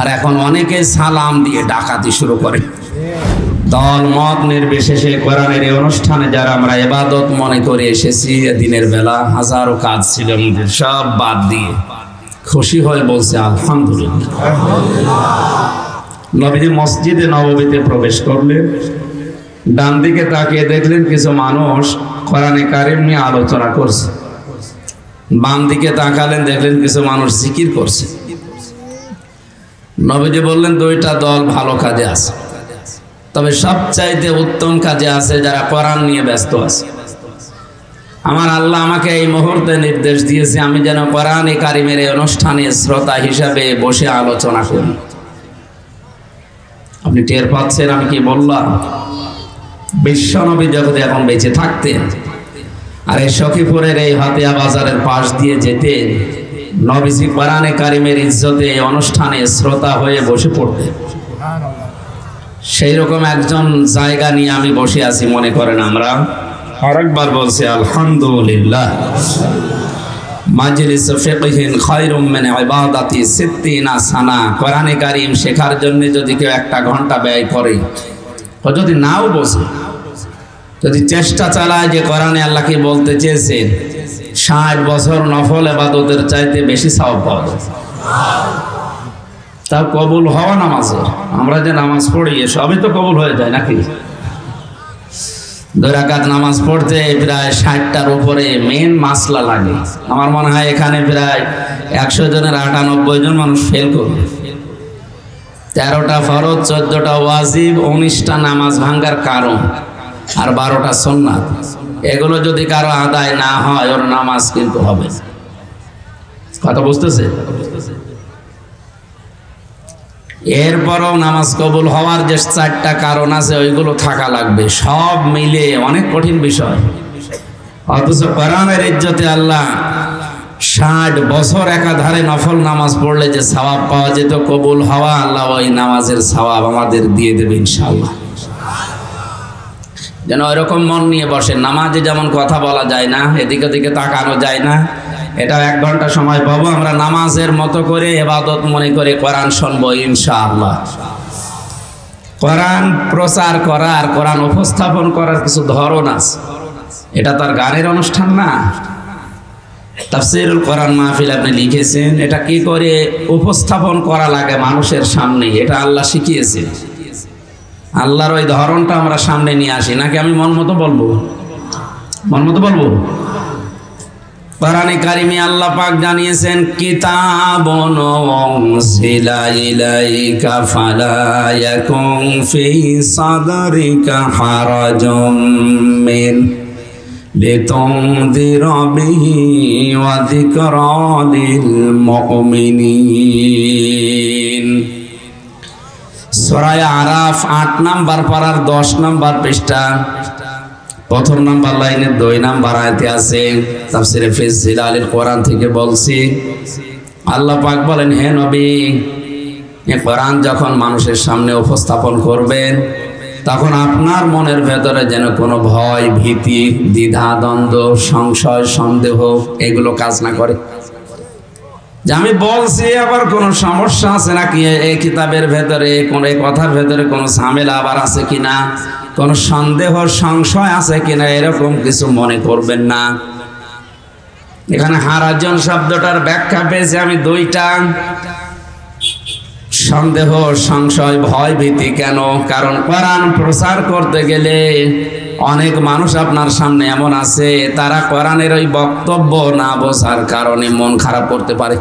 আর এখন অনেকে সালাম দিয়ে ডাকাতি শুরু করে। দল মত নির্বিশেষে কোরআনের এই অনুষ্ঠানে যারা আমরা ইবাদত মনে করে এসেছি, দিনের বেলা হাজারো কাজ ছিল আমাদের, সব বাদ দিয়ে খুশি হয়ে বলছে আলহামদুলিল্লাহ। নবীজি মসজিদে নববীতে প্রবেশ করলেন, ডান দিকে তাকিয়ে দেখলেন কিছু মানুষ কোরআনে কারিম নিয়ে আলোচনা করছে, বাম দিকে তাকালেন দেখলেন কিছু মানুষ জিকির করছে। নবীজি বললেন দুইটা দল ভালো কাজে আছে, তবে সবচাইতে উত্তম কাজে আছে যারা কোরআন নিয়ে ব্যস্ত আছে। আমার আল্লাহ আমাকে এই মুহূর্তে নির্দেশ দিয়েছে আমি যেন কোরআনে কারিমের এই অনুষ্ঠানে শ্রোতা হিসাবে বসে আলোচনা করি। আপনি টের পাচ্ছেন আমি কি বললাম? বিশ্বনবী জগতে এখন বেঁচে থাকতেন আর এই সখীপুরের এই হাতিয়া বাজারের পাশ দিয়ে যেতেন, নবীজি কোরআনে কারিমের ইজ্জতে এই অনুষ্ঠানে শ্রোতা হয়ে বসে পড়তেন। সেই রকম একজন জায়গা নিয়ে আমি বসে আছি মনে করেন আমরা। আরেকবার বলছি আলহামদুলিল্লাহ। মাজলিস ফিকহিন খায়রুম মিন ইবাদাতি 60 সানা। কোরআনে কারীম শেখার জন্য যদি কেউ 1 ঘন্টা ব্যয় করে, ও যদি নাও বসে, যদি চেষ্টা চালায় যে কোরআনে আল্লাহ কি বলতে চেয়েছেন, 60 বছর নফল ইবাদতের চাইতে বেশি সওয়াব পাওয়া যায়। তাও কবুল হওয়া নামাজের, আমরা যে নামাজ পড়ি সবই তো কবুল হয়ে যায় নাকি? 2 রাকাত নামাজ পড়তে প্রায় 60টার উপরে মেন মাসলা লাগে। আমার মনে হয় এখানে প্রায় 100 জনের 98 জন মানুষ ফেল করবে। 13টা ফরজ, 14টা ওয়াজিব, 19টা নামাজ ভাঙ্গার কারণ, আর 12টা সুন্নাত। এগুলো যদি কারো আদায় না হয় ওর নামাজ কিন্তু হবে। কথা বুঝতেছে? এরপরও নামাজ কবুল হওয়ার যে 4টা কারণ আছে ওইগুলো থাকা লাগবে। সব মিলে অনেক কঠিন বিষয়, অথচ কোরআনের ইজ্জতে আল্লাহ 60 বছর একাধারে নফল নামাজ পড়লে যে সওয়াব পাওয়া যেত কবুল হওয়া, আল্লাহ ওই নামাজের সওয়াব আমাদের দিয়ে দেবে ইনশাআল্লাহ। যেন ওইরকম মন নিয়ে বসে। নামাজে যেমন কথা বলা যায় না, এদিকে ওদিকে তাকানো যায় না, এটা 1 ঘন্টা সময় পাবো, আমরা নামাজের মতো করে ইবাদত মনে করে কোরআন শুনবো ইনশাআল্লাহ। কোরআন প্রচার করা আর কোরআন উপস্থাপন করার কিছু ধরন আছে, এটা তার গানের অনুষ্ঠান না। তাফসীরুল কোরআন মাহফিল আপনি লিখেছেন, এটা কি করে উপস্থাপন করা লাগে মানুষের সামনে, এটা আল্লাহ শিখিয়েছেন। আল্লাহর ওই ধরনটা আমরা সামনে নিয়ে আসি, নাকি আমি মন মতো বলবো? মন মতো বলবো? কোরআনে কারিমে আল্লাহ পাক জানিয়েছেন কিতাবুন উনজিলা ইলাইকা ফালা ইয়াকুন ফি সাদরিকা হারাজুম মিন লিতুনযিরা বিহি ওয়া যিকরা লিল মুমিনিন। সূরা আরাফ 8 নাম্বার পারার 10 নাম্বার পৃষ্ঠা, 1 নাম্বার লাইনের 2 নাম্বার আয়াতে আছে। তাফসীরে ফিজিলালিল কোরআন থেকে বলছি, আল্লাহ পাক বলেন হে নবী, এই কোরআন যখন মানুষের সামনে উপস্থাপন করবেন তখন আপনার মনের ভেতরে যেন কোনো ভয়, ভীতি, দ্বিধা, দ্বন্দ্ব, সংশয়, সন্দেহ এগুলো কাজ না করে। যে আমি বলছি আবার কোনো সমস্যা আছে নাকি, এই কিতাবের ভেতরে কোনো এই কথার ভেতরে কোনো ঝামেলা আবার আছে কিনা, কোনো সন্দেহ সংশয় আছে কিনা, এরকম কিছু মনে করবেন না। এখানে হারাজন শব্দটার ব্যাখ্যা পেয়েছি আমি 2টা। সন্দেহ, সংশয়, ভয়, ভীতি কেন? কারণ কোরআন প্রচার করতে গেলে অনেক মানুষ আপনার সামনে এমন আছে তারা কোরআনের ওই বক্তব্য না বোঝার কারণে মন খারাপ করতে পারে।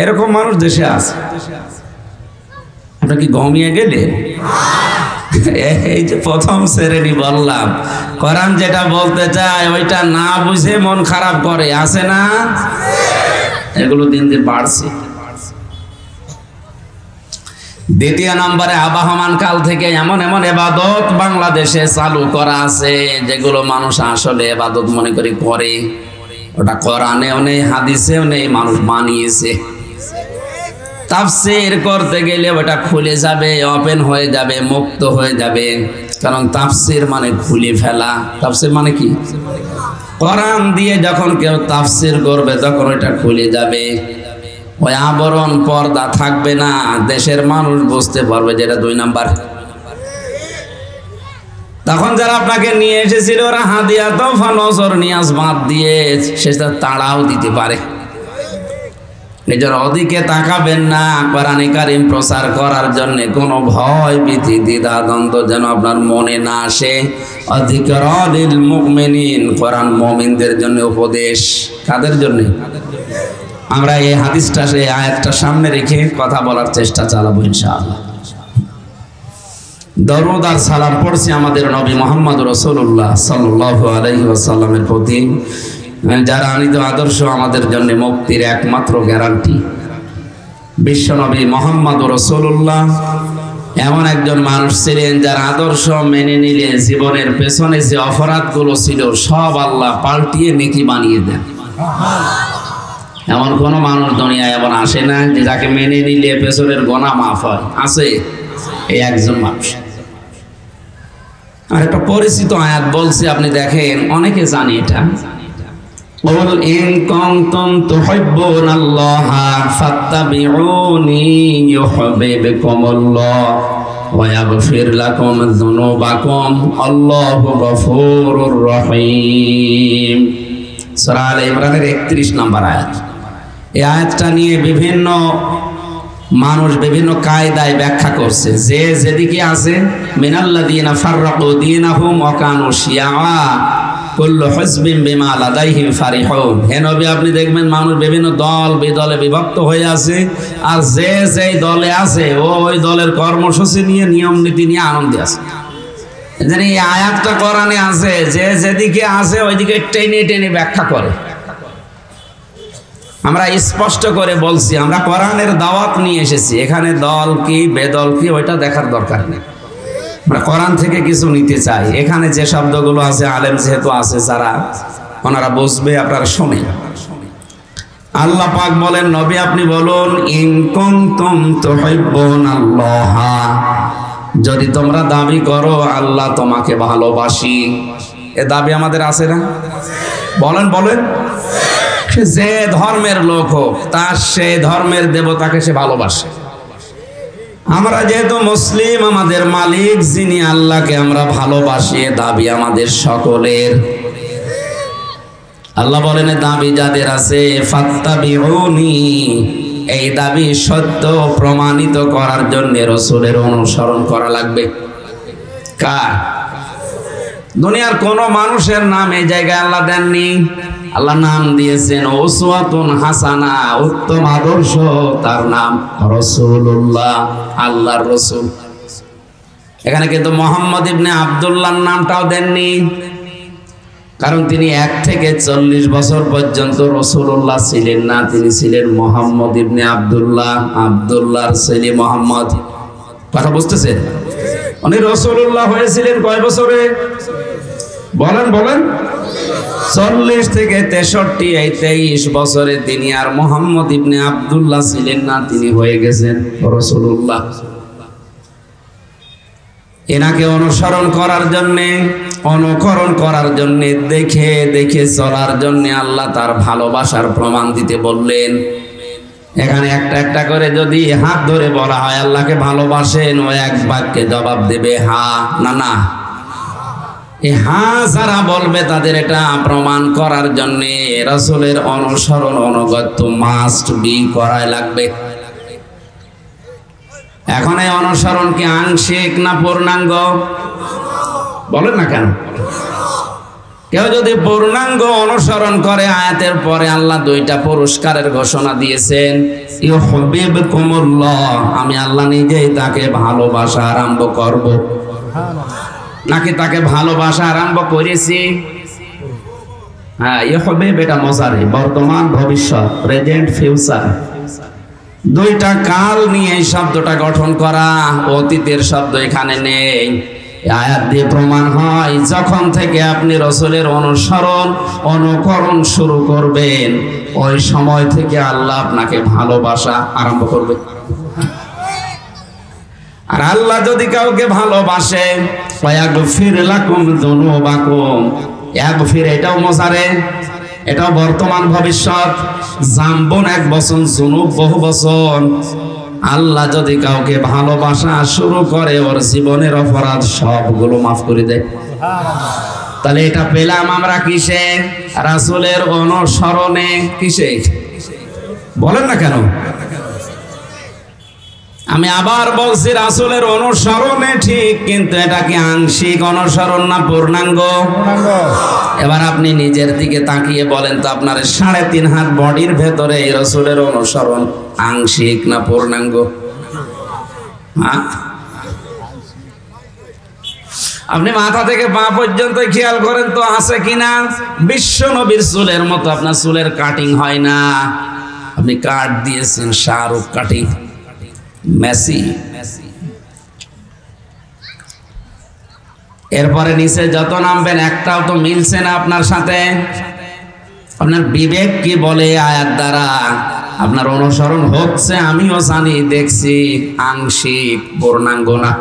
এরকম মানুষ দেশে আছে। আপনার কি ঘুমিয়ে গেলে? এই যে প্রথম শ্রেণী বললাম, কোরআন যেটা বলতে চায় ওইটা না বুঝে মন খারাপ করে, আছে না? এগুলো দিন দিন বাড়ছে। 2 নম্বরে আবহমান কাল থেকে এমন এমন ইবাদত বাংলাদেশে চালু করা আছে যেগুলো মানুষ আসলে ইবাদত মনে করে, ওটা কোরআনেও নেই, হাদিসেও নেই, মানুষ বানিয়েছে। তাফসীর করতে গেলে ওটা খুলে যাবে, ওপেন হয়ে যাবে, মুক্ত হয়ে যাবে। কারণ তাফসীর মানে খুলে ফেলা। তাফসীর মানে কি? কোরআন দিয়ে যখন কেউ তাফসীর করবে তখন ওটা খুলে যাবে। ওই আবরণ পর্দা থাকবে না, দেশের মানুষ বুঝতে পারবে যে এটা 2 নাম্বার। তখন যারা আপনাকে নিয়ে এসেছিল ওরা হাদিয়া তোফা নজর নিয়াজ বাদ দিয়ে সেটা তাড়াও দিতে পারে। নিজের অদিকে তাকাবেন না। কোরআনে কারীম প্রচার করার জন্য কোনো ভয় ভীতি দ্বিধা দ্বন্দ্ব যেন আপনার মনে না আসে। যিকরালিল মুমিনিন, কোরআন মুমিনদের জন্য উপদেশ। কাদের জন্য? আমরা এই হাদিসটা এই আয়াতটা সামনে রেখে কথা বলার চেষ্টা চালাবো ইনশাআল্লাহ। দরুদ আর সালাম পড়ছি আমাদের নবী মুহাম্মদ রাসূলুল্লাহ সাল্লাল্লাহু আলাইহি ওয়াসাল্লামের প্রতি, যার আনিত আদর্শ আমাদের জন্য মুক্তির একমাত্র গ্যারান্টি। বিশ্ব নবী মুহাম্মদ রাসূলুল্লাহ এমন একজন মানুষ ছিলেন যার আদর্শ মেনে নিলে জীবনের পেছনে যে অপরাধগুলো ছিল সব আল্লাহ পাল্টিয়ে নেকি বানিয়ে দেন। এমন কোন মানুষ দুনিয়ায় এমন আসে না যে যাকে মেনে নিলে পেছনের গুনাহ মাফ হয়। আছে এই একজন মানুষ। আর একটা পরিচিত আয়াত বলছি, আপনি দেখেন, অনেকে জানি এটা। قل إن كنتم تحبون الله فاتبعوني يحببكم الله ويغفر لكم ذنوبكم الله غفور رحيم। সূরা আলে ইমরানের 31 নম্বর আয়াত। এই আয়াতটা নিয়ে বিভিন্ন মানুষ বিভিন্ন কায়দায় ব্যাখ্যা করছে। যে যেদিকে আছে মিনাল্লাযীনা ফাররাকু দীনাহুম ওয়া কানু শিয়া কুল্লু হিজবিন বিমা লাদাইহিম ফারিহুন। হে নবী, আপনি দেখবেন মানুষ বিভিন্ন দল বিদলে বিভক্ত হয়ে আছে, আর যে যেই দলে আছে ওই দলের কর্মসূচি নিয়ে নিয়ম নীতি নিয়ে আনন্দে আছে। জানি এই আয়াতটা কোরআনে আছে, যে যেদিকে আছে ওইদিকে টেনে টেনে ব্যাখ্যা করে। আমরা স্পষ্ট করে বলছি, আমরা কোরআনের দাওয়াত নিয়ে এসেছি, এখানে দল কি বেদল কি ওইটা দেখার দরকার নেই। আমরা কোরআন থেকে কিছু নিতে চাই। এখানে যে শব্দগুলো আছে আলেম যেহেতু আছে যারা, ওনারা বুঝবে, আপনারা শুনে। আল্লাহ পাক বলেন, নবী আপনি বলুন, ইন কুনতুম তুহিব্বুনাল্লাহ, যদি তোমরা দাবি করো আল্লাহ তোমাকে ভালোবাসি। এ দাবি আমাদের আছে না? বলেন বলেন। যে ধর্মের লোক হোক, তার সে ধর্মের দেবতাকে সে ভালোবাসে। আমরা যেহেতু মুসলিম, আমাদের মালিক যিনি আল্লাহকে আমরা ভালোবাসি, দাবি আমাদের সকলের। আল্লাহ বলেন, দাবি যাদের আছে ফাত্তাবিউনি, এই দাবি সত্য প্রমাণিত করার জন্য রাসূলের অনুসরণ করা লাগবে। কার? দুনিয়ার কোন মানুষের নাম এই জায়গায় আল্লাহ দেননি। আল্লাহ নাম দিয়েছেন উসওয়াতুন হাসানা, উত্তম আদর্শ, তার নাম রাসূলুল্লাহ, আল্লাহর রাসূল। এখানে কিন্তু মুহাম্মদ ইবনে আব্দুল্লাহর নামটাও দেননি, কারণ তিনি 1 থেকে 40 বছর পর্যন্ত রাসূলুল্লাহ ছিলেন না, তিনি ছিলেন মুহাম্মদ ইবনে আব্দুল্লাহ, আব্দুল্লাহর ছেলে মুহাম্মদ। কথা বুঝতেছেন? উনি রাসূলুল্লাহ হয়েছিলেন কয় বছরে? বলেন বলেন। 40 থেকে 63, এই 23 বছরে তিনি আর মুহাম্মদ ইবনে আব্দুল্লাহ ছিলেন না, তিনি হয়ে গেছেন রাসূলুল্লাহ। এনাকে অনুসরণ করার জন্য, অনুকরণ করার জন্য, দেখে দেখে চলার জন্য আল্লাহ তার ভালোবাসার প্রমাণ দিতে বললেন। এখানে একটা একটা করে যদি হাত ধরে বলা হয় আল্লাহকে ভালোবাসেন, ও এক বাক্যে জবাব দেবে হা না না। এই হা যারা বলবে তাদের এটা প্রমাণ করার জন্য রাসূলের অনুসরণ অনুগত্য মাস্ট বি করাই লাগবে। এখন এই অনুসরণ কি আংশিক না পূর্ণাঙ্গ? বলেন না কেন? কেউ যদি পূর্ণাঙ্গ অনুসরণ করে, আয়াতের পরে আল্লাহ 2টা পুরস্কারের ঘোষণা দিয়েছেন। ইউহিব্বুকুমুল্লাহ, আমি আল্লাহ নিজেই তাকে ভালোবাসা আরম্ভ করব। নাকি তাকে ভালোবাসা আরম্ভ করেছি? হ্যাঁ, ইউহিব্বু এটা মজারে, বর্তমান ভবিষ্যৎ, প্রেজেন্ট ফিউচার, 2টা কাল নিয়ে এই শব্দটা গঠন করা। অতীতের শব্দ এখানে নেই। আয়াত দিয়ে প্রমাণ হয়, যখন থেকে আপনি রাসূলের অনুসরণ অনুকরণ শুরু করবেন, ওই সময় থেকে আল্লাহ আপনাকে ভালোবাসা আরম্ভ করবে। আর আল্লাহ যদি কাউকে ভালোবাসে, ওয়াগফির লাকুম যুনুবাকুম, ইয়াগফির এটাও মোজারে, এটা বর্তমান ভবিষ্যৎ। জাম্বন এক বছর, জুনুব বহু বছর। আল্লাহ যদি কাউকে ভালোবাসা শুরু করে, ওর জীবনের অপরাধ সবগুলো মাফ করে দেয়। তাহলে এটা পেলাম আমরা কিসে? রাসূলের অনুসরণে। কিসে বলেন না কেন? আমি আবার বলছি, রাসূলের অনুসরণে ঠিক, কিন্তু এটা কি আংশিক অনুসরণ না পূর্ণাঙ্গ? এবার আপনি নিজের দিকে তাকিয়ে বলেন তো, আপনার 3.5 হাত বডির ভেতরে এই রাসূলের অনুসরণ আংশিক না পূর্ণাঙ্গ? হ্যাঁ, আপনি মাথা থেকে পা পর্যন্ত খেয়াল করেন তো আছে কিনা। বিশ্ব নবীর চুলের মতো আপনার চুলের কাটিং হয় না। আপনি কাট দিয়েছেন শাহরুখ কাটিং, মেসি। এরপরে নিচে যত নামবেন একটাও তো মিলছে না আপনার সাথে। আপনার বিবেক কি বলে আয়াত দ্বারা? আপনার অনুসরণ হচ্ছে, আমিও জানি, দেখছি, আংশিক, পূর্ণাঙ্গ না।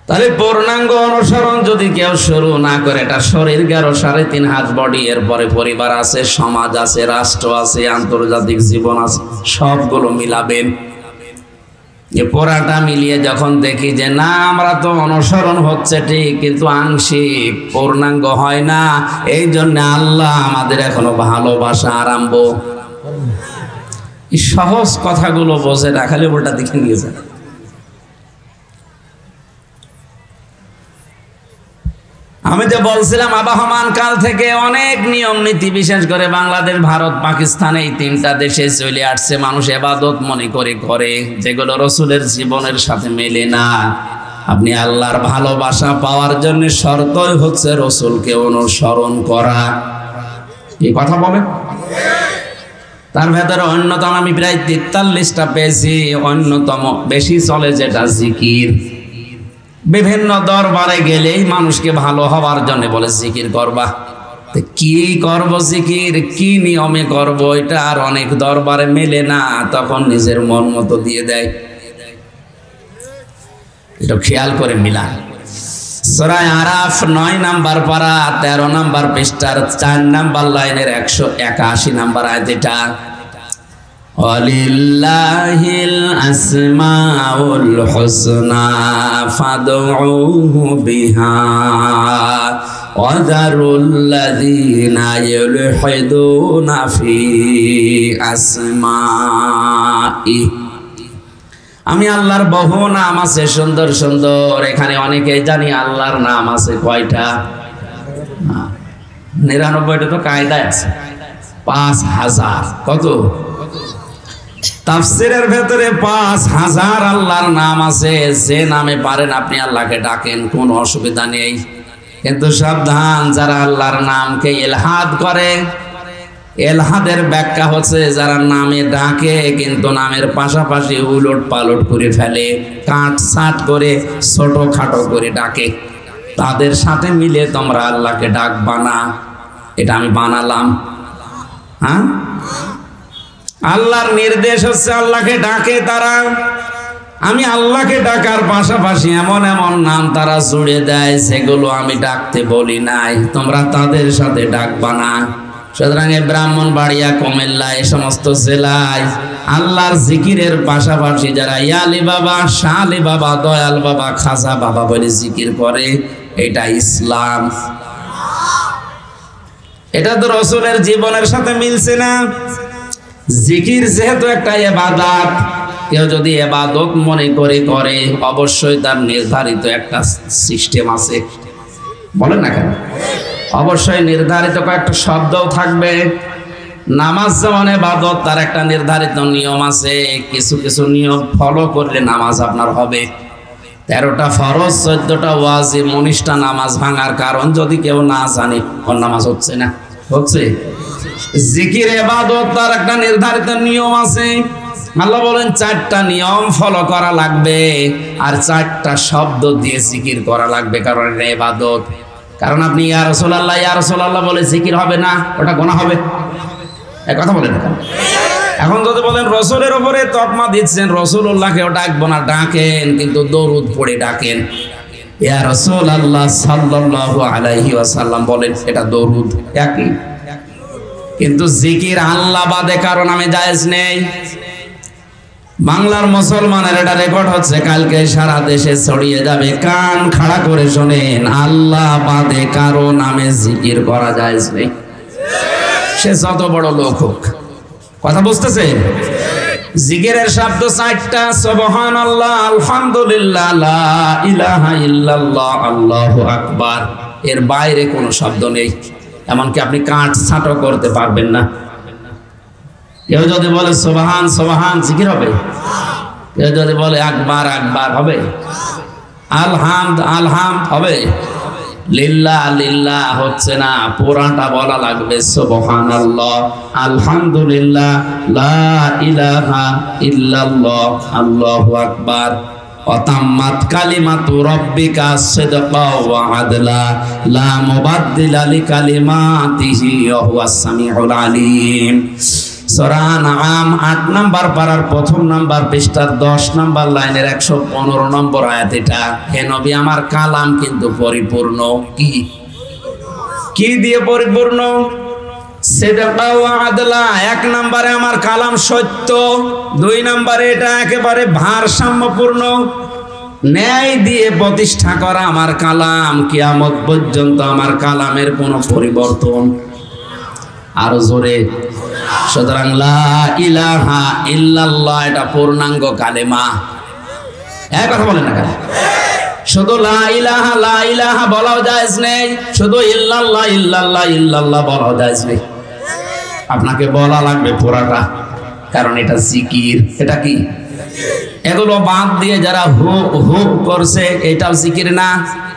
তাহলে পূর্ণাঙ্গ অনুসরণ যদি কেউ শুরু না করে, এটা শরীর গেল 3.5 হাত বডি, এরপরে পরিবার আছে, সমাজ আছে, রাষ্ট্র আছে, আন্তর্জাতিক জীবন আছে, সবগুলো মিলাবেন। এ পুরাটা মিলিয়ে যখন দেখি যে না, আমরা তো অনুসরণ হচ্ছে ঠিক, কিন্তু আংশিক, পূর্ণাঙ্গ হয় না, এই জন্য আল্লাহ আমাদের এখনো ভালোবাসা আরম্ভ। এই সহজ কথাগুলো বোঝে না, খালি ওটা দেখে নিয়ে যায়। আমি যে বলছিলাম, আবহমান কাল থেকে অনেক নিয়ম নীতি, বিশেষ করে বাংলাদেশ, ভারত, পাকিস্তান, এই 3টা দেশে চলে আসছে। মানুষ ইবাদত মনে করে যেগুলো রাসূলের জীবনের সাথে মেলে না। আপনি আল্লাহর ভালোবাসা পাওয়ার জন্য শর্তই হচ্ছে রাসূলকে অনুসরণ করা। এই কথা বলেন। তার ভেতরে অন্যতম, আমি প্রায় 43টা পেয়েছি, অন্যতম বেশি চলে যেটা জিকির। বিভিন্ন দরবারে গেলেই মানুষকে ভালো হওয়ার জন্য বলে জিকির করবা। কি করব জিকির, কি নিয়মে করব, এটা আর অনেক দরবারে মেলে না, তখন নিজের মন মতো দিয়ে দেয়। এটা খেয়াল করে মিলান। সূরা আরাফ 9 নাম্বার পারা 13 নাম্বার পৃষ্ঠার 4 নাম্বার লাইনের 181 নাম্বার আয়াত। এটা ওয়ালিল্লাহিল আসমাউল হুসনা ফাদউহু বিহা ওয়া যারুল্লাযীনা ইউলহিদুনা ফি আসমাই। আমি আল্লাহর বহু নাম আছে, সুন্দর সুন্দর। এখানে অনেকেই জানি আল্লাহর নাম আছে কয়টা? 99টা তো কায়দায় আছে, 5000। কত? তাফসীরের ভেতরে 5000 আল্লাহর নাম আছে। যে নামে পারেন আপনি আল্লাহকে ডাকেন, কোনো অসুবিধা নেই। কিন্তু সাবধান, যারা আল্লাহর নামকে ইলহাদ করে, এলহাদের ব্যাখ্যা হচ্ছে যারা নামে ডাকে কিন্তু নামের পাশাপাশি উলট পালট করে ফেলে, কাটছাট করে, ছোট খাটো করে ডাকে, তাদের সাথে মিলে তোমরা আল্লাহকে ডাকবা না। এটা আমি বানালাম। হ্যাঁ, আল্লাহর নির্দেশ হচ্ছে আল্লাহকে ডাকে তারা। আমি আল্লাহকে ডাকার পাশাপাশি এমন এমন নাম তারা জুড়ে দেয় যেগুলো আমি ডাকতে বলি নাই, তোমরা তাদের সাথে ডাকবা না। সুতরাং ব্রাহ্মণবাড়িয়া, কুমিল্লা, এই সমস্ত জেলায় আল্লাহর জিকিরের পাশাপাশি যারা ইয়ালি বাবা, শাহ আলী বাবা, দয়াল বাবা, খাজা বাবা বলে জিকির করে, এটা ইসলাম। এটা তো রাসূলের জীবনের সাথে মিলছে না। জিকির যেহেতু একটা ইবাদত, কেউ যদি ইবাদত মনে করে অবশ্যই তার নির্ধারিত একটা সিস্টেম আছে। বলেন না কেন? অবশ্যই নির্ধারিত কয়েকটা শব্দও থাকবে। নামাজ যেমন ইবাদত, তার একটা নির্ধারিত নিয়ম আছে। কিছু কিছু নিয়ম ফলো করলে নামাজ আপনার হবে। 13টা ফরজ, 14টা ওয়াজিব, 19টা নামাজ ভাঙার কারণ যদি কেউ না জানে, ওর নামাজ হচ্ছে না। হচ্ছে জিকির ইবাদত, তার একটা নির্ধারিত নিয়ম আছে। আল্লাহ বলেন 4টা নিয়ম ফলো করা লাগবে, আর 4টা শব্দ দিয়ে জিকির করা লাগবে, কারণ এটা ইবাদত। কারণ আপনি ইয়া রাসূলুল্লাহ বলে জিকির হবে না, ওটা গুনাহ হবে। এই কথা বলেন না। এখন যদি বলেন রাসূলের উপরে তকমা দিচ্ছেন, রাসূলুল্লাহকেও ডাকবো না, ডাকেন কিন্তু দরুদ পড়ে ডাকেন। ইয়া রাসূলুল্লাহ সাল্লাল্লাহু আলাইহি ওয়াসাল্লাম বলেন এটা দরুদ একই, কিন্তু জিকির আল্লাহ বাদে কারো নামে জায়েজ নেই। বাংলার মুসলমানের এটা রেকর্ড হচ্ছে, কালকে সারা দেশে ছড়িয়ে যাবে, কান খাড়া করে শোনেন, আল্লাহ বাদে কারো নামে জিকির করা জায়েজ নেই, সে যত বড় লোক হোক। কথা বুঝতেছেন? জিকিরের শব্দ 4টা, সুবহানাল্লাহ, আলহামদুলিল্লাহ, লা ইলাহা ইল্লাল্লাহ, আল্লাহু আকবার। এর বাইরে কোনো শব্দ নেই, এমনকি আপনি কাঠ ছাঁটো করতে পারবেন না। কেউ যদি বলে সুবহান সুবহান জিকির হবে? কেউ যদি বলে আকবার আকবার হবে? আলহামদ আলহামদ হবে? লিল্লাহ লিল্লাহ হচ্ছে না, পুরাটা বলা লাগবে সুবহানাল্লাহ, আলহামদুলিল্লাহ, লা ইলাহা ইল্লাল্লাহ, আল্লাহু আকবার। ওয়াতাম্মাত কালিমাতু রাব্বিকা সিদকাও ওয়া আদলা, লা মুবাদদিলা লিকালিমাতিহি ওয়া হুয়াস সামিউল আলিম। সূরা আনআম 8 নাম্বার পারার 1ম নাম্বার পৃষ্ঠার 10 নাম্বার লাইনের 115 নম্বর আয়াত। এটা হে নবী আমার কালাম কিন্তু পরিপূর্ণ। কি দিয়ে পরিপূর্ণ? সিদকা ওয়া আদলা। 1 নম্বরে আমার কালাম সত্য, 2 নম্বরে এটা একেবারে ভারসাম্যপূর্ণ, ন্যায় দিয়ে প্রতিষ্ঠা করা আমার কালাম, কিয়ামত পর্যন্ত আমার কালামের কোনো পরিবর্তন। আরো জোরে। সুতরাং লা ইলাহা ইল্লাল্লাহ এটা পূর্ণাঙ্গ কালেমা। এক কথা বলেন না কেন? শুধু লা ইলাহা বলাও জায়েজ নেই, শুধু ইল্লাল্লাহ ইল্লাল্লাহ ইল্লাল্লাহ বলাও জায়েজ নেই। আপনাকে বলা লাগবে পুরাটা, কারণ এটা জিকির। এটা কি? এগুলো বাদ দিয়ে যারা হু হু করছে এটাও জিকির না,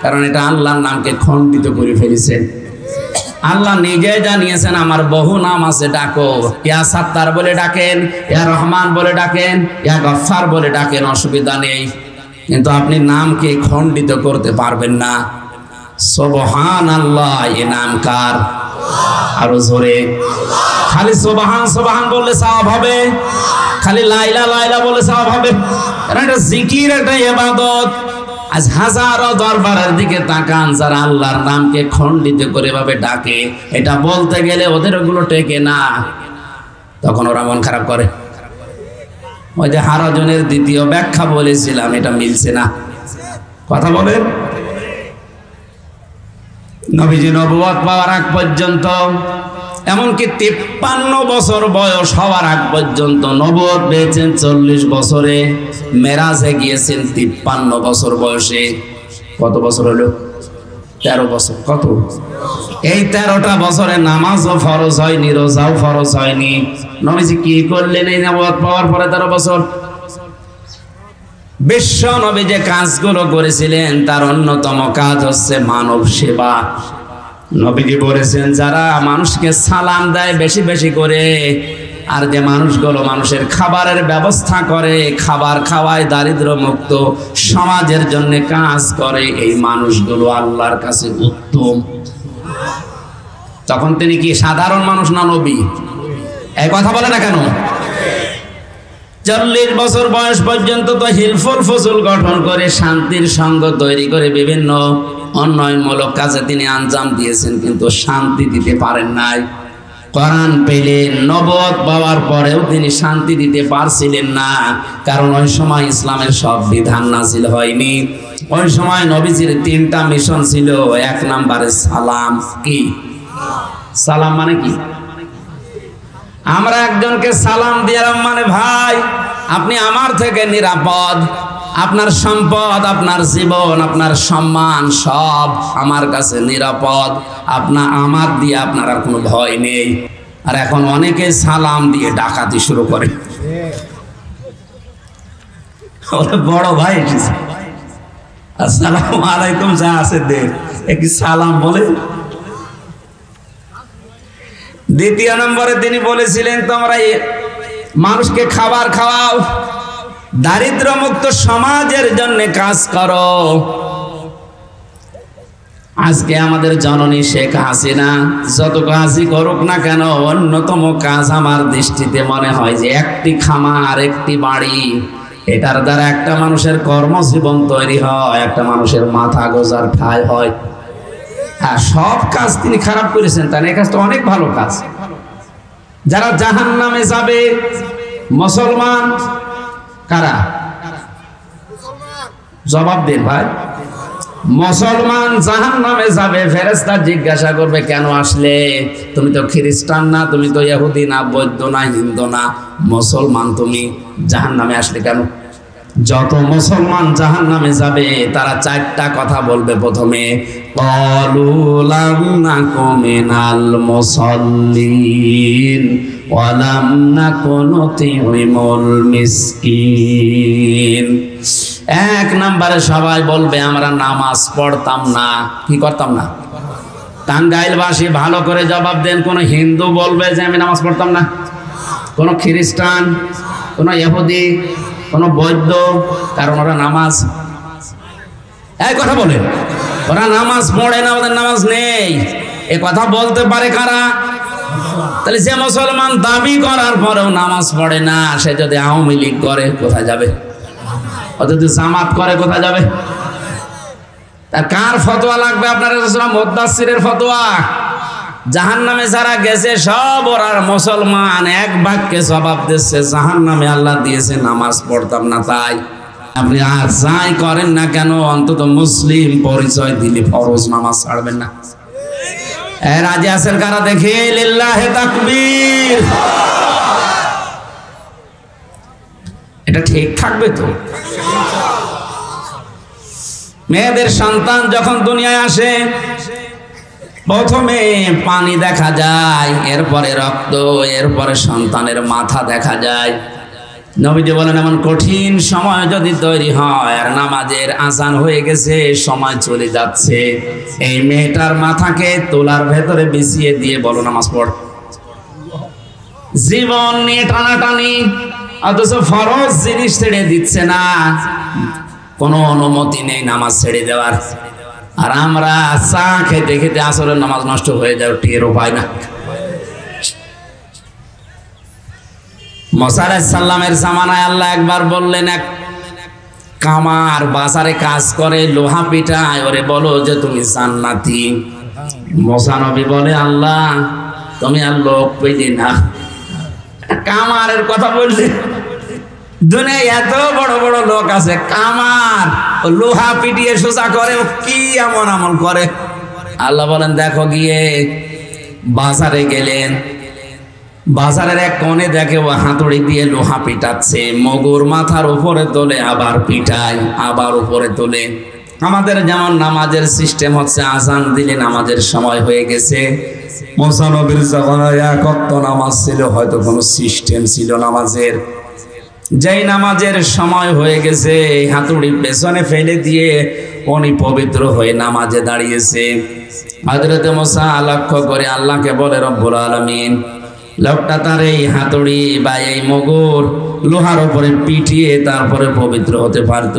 কারণ এটা আল্লাহর নামকে খণ্ডিত করে ফেলেছে। আল্লাহ নিজে জানিয়েছেন আমার বহু নাম আছে, ডাকো। ইয়া সাত্তার বলে ডাকেন, ইয়া রহমান বলে ডাকেন, ইয়া গফফার বলে ডাকেন, অসুবিধা নেই, কিন্তু আপনি নামকে খণ্ডিত করতে পারবেন না। সুবহানাল্লাহ এ নাম কার? আরো জোরে। খালি সুবহান সুবহান বললে সওয়াব হবে, খালি লা ইলাহা বললে সওয়াব হবে, কারণ এটা জিকির, এটা ইবাদত। আজ হাজারো দরবারের দিকে তাকান, যারা আল্লাহর নামকে খণ্ডিত করে ভাবে ডাকে, এটা বলতে গেলে ওদের ওগুলো টেকে না, তখন ওরা মন খারাপ করে। ওই যে হারাজনের 2য় ব্যাখ্যা বলেছিলাম, এটা মিলছে না। কথা বলেন। নবীজি নবুয়ত পাওয়ার আগ পর্যন্ত, এমনকি 53 বছর বয়স হওয়ার আগ পর্যন্ত, নবুয়ত পেয়েছেন 40 বছরে, মেরাজে গিয়েছেন 53 বছর বয়সে। কত বছর হলো? 13 বছর। কত? এই 13টা বছরে নামাজও ফরজ হয়নি, রোজাও ফরজ হয়নি। নবীজি কি করলেন এই নবুয়ত পাওয়ার পরে 13 বছর? বিশ্ব নবী যে কাজগুলো করেছিলেন তার অন্যতম কাজ হচ্ছে মানব সেবা। নবীজি বলেছেন যারা মানুষকে সালাম দেয় বেশি বেশি করে, আর যে মানুষগুলো মানুষের খাবারের ব্যবস্থা করে, খাবার খাওয়ায়, দারিদ্র মুক্ত সমাজের জন্য কাজ করে, এই মানুষগুলো আল্লাহর কাছে উত্তম। তখন তিনি কি সাধারণ মানুষ না নবী? এই কথা বলে না কেন? 40 বছর বয়স পর্যন্ত তো হিলফুল ফসল গঠন করে, শান্তির সঙ্গ তৈরি করে বিভিন্ন উন্নয়নমূলক কাজে তিনি আঞ্জাম দিয়েছেন, কিন্তু শান্তি দিতে পারেন নাই। কোরআন পেলেন, নবুয়ত পাওয়ার পরেও তিনি শান্তি দিতে পারছিলেন না, কারণ ওই সময় ইসলামের সব বিধান নাযিল হয়নি। ওই সময় নবীজির 3টা মিশন ছিল। 1 নম্বরে সালাম। কি সালাম মানে? কি আমরা একজনকে সালাম দিলাম মানে ভাই আপনি আমার থেকে নিরাপদ, আপনার সম্পদ, আপনার জীবন, আপনার সম্মান সব আমার কাছে নিরাপদ, আমার দিয়ে আপনার আর কোনো ভয় নেই। আর এখন অনেকে সালাম দিয়ে ডাকাতি শুরু করে। বড় ভাই এসেছে, আসসালামু আলাইকুম, যা আছে দে, একটি সালাম বলে। 2 নম্বরে তিনি বলেছিলেন তোমরা মানুষকে খাবার খাওয়াও, দারিদ্র মুক্ত সমাজের জন্য কাজ করো। আজকে আমাদের জননী শেখ হাসিনা যত কাজই করুক না কেন, অন্যতম কাজ আমার দৃষ্টিতে মনে হয় যে একটি খামার, একটি বাড়ি, এটার দ্বারা একটা মানুষের কর্মজীবন তৈরি হয়, একটা মানুষের মাথা গোজার ঠাঁই হয়। হ্যাঁ, সব কাজ তিনি খারাপ করেছেন, তাই না? এই কাজটা অনেক ভালো কাজ। যারা জাহান্নামে যাবে মুসলমান কারা? জবাব দিন ভাই। মুসলমান জাহান্নামে যাবে, ফেরেশতা জিজ্ঞাসা করবে কেন আসলে? তুমি তো খ্রিস্টান না, তুমি তো ইহুদি না, বৌদ্ধ না, হিন্দু না, মুসলমান, তুমি জাহান্নামে আসলে কেন? যত মুসলমান জাহান্নামে যাবে তারা চারটা কথা বলবে। প্রথমে ক্বালু লাম নাকু মিনাল মুসাল্লিন ওয়া লাম নাকু নুতিমুল মিসকিন। এক নম্বরে সবাই বলবে আমরা নামাজ পড়তাম না। কি করতাম না? টাঙ্গাইলবাসী ভালো করে জবাব দেন। কোন হিন্দু বলবে যে আমি নামাজ পড়তাম না? কোন খ্রিস্টান, কোন ইহুদি, কোন বৌদ্ধ? কারণ ওরা নামাজ, এই কথা বলেন, ওরা নামাজ পড়ে না, ওদের নামাজ নেই। এ কথা বলতে পারে কারা? তাহলে যে মুসলমান দাবি করার পরেও নামাজ পড়ে না, সে যদি আওয়ামী লীগ করে কোথায় যাবে? যদি জামাত করে কোথায় যাবে? তার কার ফতোয়া লাগবে? আপনার মুদ্দাসসিরের ফতোয়া? জাহান্নামে যারা গেছে সব ওরা মুসলমান, এক বাক্যে জবাব দিচ্ছে জাহান্নামে আল্লাহ দিয়েছে নামাজ পড়তাম না। তাই আপনি আর যাই করেন না কেন, অন্তত মুসলিম পরিচয় দিলে ফরজ নামাজ ছাড়বেন না। রাজি আছেন কারা? দেখে লিল্লাহে তাকবীর। এটা ঠিক থাকবে তো? মেয়েদের সন্তান যখন দুনিয়ায় আসে প্রথমে পানি দেখা যায়, এরপরে রক্ত, এরপরে সন্তানের মাথা দেখা যায়। নবীজি বলেন এমন কঠিন সময় যদি তৈরি হয় আর নামাজের আজান হয়ে গেছে, সময় চলে যাচ্ছে, এই মেয়েটার মাথাকে তোলার ভেতরে বিছিয়ে দিয়ে বলো নামাজ পড়। জীবন নিয়ে টানাটানি, অথচ ফরজ জিনিস ছেড়ে দিচ্ছে না, কোনো অনুমতি নেই নামাজ ছেড়ে দেওয়ার। আর আমরা চা খেতে খেতে আসরের নামাজ নষ্ট হয়ে যায়, টেরও পাই না। মুসা আলাইহিস সালামের জামানায় আল্লাহ একবার বললেন, এক কামার বাজারে কাজ করে, লোহা পিটায়, ওরে বলো যে তুমি জান্নাতি। মুসা নবী বলে আল্লাহ তুমি আর লোক পেলি না, কামারের কথা বললে? দুনিয়ায় এত বড় বড় লোক আছে, কামার লোহা পিটিয়ে সোজা করে, ও কি এমন আমল করে? আল্লাহ বলেন দেখো গিয়ে। বাজারে গেলেন, বাজারের এক কোণে দেখে ও হাতুড়ি দিয়ে লোহা পিটাচ্ছে, মগুর মাথার উপরে তোলে, আবার পিটায়, আবার উপরে তোলে। আমাদের যেমন নামাজের সিস্টেম হচ্ছে, আজান দিলে নামাজের সময় হয়ে গেছে। মুসা নবীর জামানায় এক ওয়াক্ত নামাজ ছিল, হয়তো কোনো সিস্টেম ছিল নামাজের। যেই নামাজের সময় হয়ে গেছে, হাতুড়ি পেছনে ফেলে দিয়ে উনি পবিত্র হয়ে নামাজে দাঁড়িয়েছে। হযরত মুসা লক্ষ্য করে আল্লাহকে বলে রব্বুল আলামিন, লোকটা তার এই হাতুড়ি বা এই মগুর লোহার উপরে পিটিয়ে তারপরে পবিত্র হতে পারত।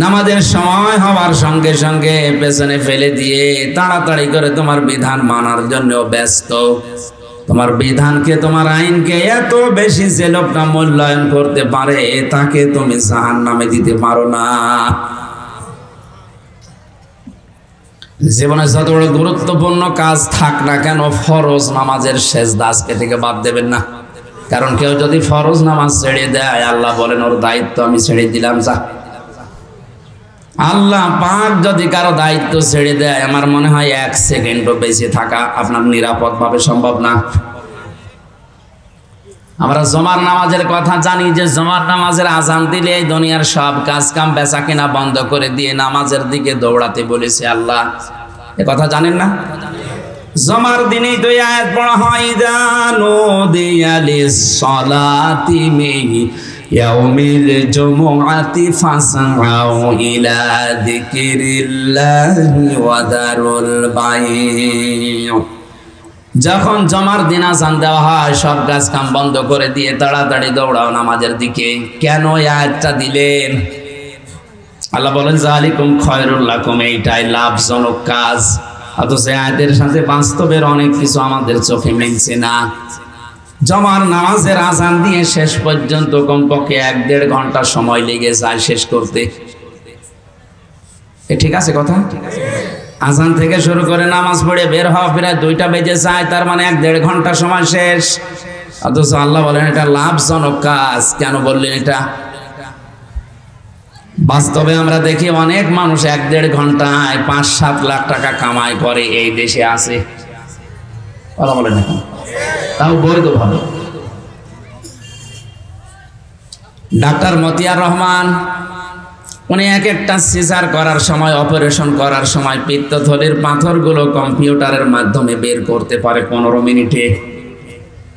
নামাজের সময় হওয়ার সঙ্গে সঙ্গে পেছনে ফেলে দিয়ে তাড়াতাড়ি করে তোমার বিধান মানার জন্য ব্যস্ত। তোমার বিধানকে, তোমার আইনকে এত বেশি যে লোকটা মূল্যায়ন করতে পারে, তাকে তুমি জাহান্নামে দিতে পারো না। জীবনে যত বড় গুরুত্বপূর্ণ কাজ থাক না কেন, ফরজ নামাজের সেজদা আজকে থেকে বাদ দেবেন না। কারণ কেউ যদি ফরজ নামাজ ছেড়ে দেয়, আল্লাহ বলেন ওর দায়িত্ব আমি ছেড়ে দিলাম, যা। আল্লাহ পাক যদি কারো দায়িত্ব ছেড়ে দেয়, আমার মনে হয় 1 সেকেন্ডও বেঁচে থাকা আপনার নিরাপদ ভাবে সম্ভব না। আমরা জুমার নামাজের কথা জানি যে জুমার নামাজের আজান দিলে এই দুনিয়ার সব কাজ কাম বেচা কিনা বন্ধ করে দিয়ে নামাজের দিকে দৌড়াতে বলেছে আল্লাহ। এ কথা জানেন না? জুমার দিনেই তো আয়াত পড়া হয়, জানো দিয়ালিস সালাতি মিন ইয়াউমিল জুমআতি ফাসআউ ইলা যিকিরিল্লাহি ওয়া দারুল বাই'। যখন জমার দিন আজান দেওয়া হয়, সব কাজ কাম বন্ধ করে দিয়ে তাড়াতাড়ি দৌড়াও নামাজের দিকে। কেন এই আয়াতটা দিলেন? আল্লাহ বলেন যালিকুম খায়রুল লাকুম, এইটাই লাভজনক কাজ। অথচ আয়াতের সাথে বাস্তবের অনেক কিছু আমাদের চোখে মিলছে না। জমার নামাজের আজান দিয়ে শেষ পর্যন্ত কমপক্ষে 1-1.5 ঘন্টা সময় লেগে যায় শেষ করতে। ঠিক আছে কথা? আজান থেকে শুরু করে নামাজ পড়ে বের হওয়া প্রায় 2টা বেজে যায়, তার মানে 1-1.5 ঘন্টা সময় শেষ। অথচ আল্লাহ বলেন এটা লাভজনক কাজ। কেন বললেন এটা? বাস্তবে আমরা দেখি অনেক মানুষ 1-1.5 ঘন্টায় 5-7 লাখ টাকা কামাই করে এই দেশে আছে। কথা বলেন এখন, তাও বৈধ ভাবে। ডাক্তার মতিয়ার রহমান উনি একটা সিজার করার সময়, অপারেশন করার সময় পিত্তথলির পাথরগুলো কম্পিউটারের মাধ্যমে বের করতে পারে 15 মিনিটে।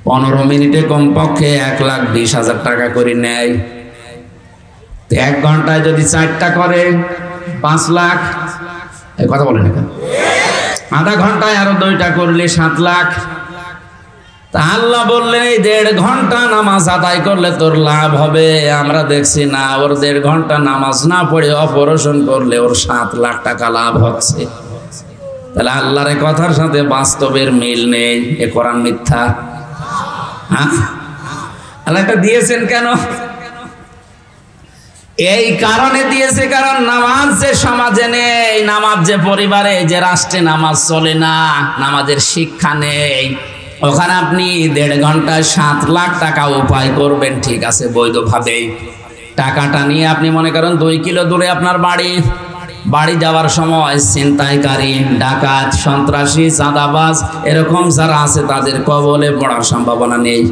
15 মিনিটে কমপক্ষে 1,20,000 টাকা করে নেয়। 1 ঘন্টায় যদি 4টা করে 5 লাখ। এই কথা বলেন এখন। আধা ঘন্টায় আরো 2টা করলে 7 লাখ। তা আল্লাহ বললেন এই 1.5 ঘন্টা নামাজ আদায় করলে তোর লাভ হবে। আমরা দেখছি না, ওর 1.5 ঘন্টা নামাজ না পড়ে অপারেশন করলে ওর 7 লাখ টাকা লাভ হচ্ছে। তাহলে আল্লাহর কথার সাথে বাস্তবের মিল নেই। এ কোরআন মিথ্যা। হ্যাঁ, আল্লাহ এটা দিয়েছেন কেন? এই কারণে দিয়েছে, কারণ নামাজ যে সমাজে নেই, নামাজ যে পরিবারে, যে রাষ্ট্রে নামাজ চলে না, নামাজের শিক্ষা নেই, ওখানে আপনি 1.5 ঘন্টায় 7 লাখ টাকা উপায় করবেন, ঠিক আছে, বৈধভাবে। টাকাটা নিয়ে আপনি মনে করেন 2 কিলো দূরে আপনার বাড়ি যাওয়ার সময় ছিনতাইকারী, ডাকাত, সন্ত্রাসী, চাঁদাবাজ এরকম যারা আছে তাদের কবলে পড়ার সম্ভাবনা নেই।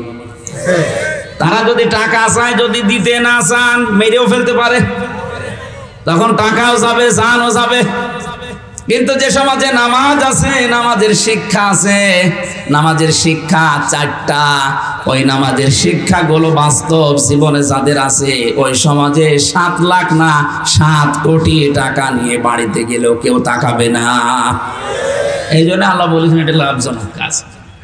তারা যদি টাকা চায়, যদি দিতে না চান মেরেও ফেলতে পারে, তখন টাকাও যাবে, জানও যাবে। কিন্তু যে সমাজে নামাজ আছে, নামাজের শিক্ষা আছে, নামাজের শিক্ষা 4টা, ওই নামাজের শিক্ষাগুলো বাস্তব জীবনে যাদের আছে, ওই সমাজে 7 লাখ না 7 কোটি টাকা নিয়ে বাড়িতে গেলেও কেউ তাকাবে না। এই জন্য আল্লাহ বলেছেন এটা লাভজনক কাজ।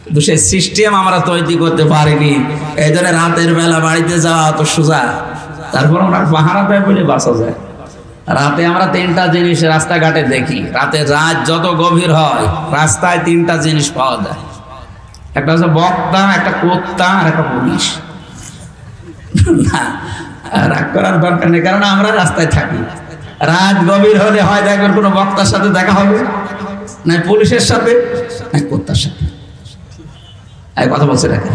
কিন্তু সেই সিস্টেম আমরা তৈরি করতে পারিনি। এই জন্য রাতের বেলা বাড়িতে যাওয়া অত সোজা। তারপর আমরা পাহারা দেয় বলে বাঁচা যায়। রাতে আমরা 3টা জিনিস রাস্তাঘাটে দেখি। রাত যত গভীর হয় রাস্তায় 3টা জিনিস পাওয়া যায়। একটা হচ্ছে বক্তা, একটা কুত্তা, আর একটা পুলিশ। না, রাগ করার দরকার নেই, কারণ আমরা রাস্তায় থাকি। রাত গভীর হলে হয় দেখবেন কোনো বক্তার সাথে দেখা হবে, না পুলিশের সাথে, না কুত্তার সাথে। এই কথা বলছে দেখেন,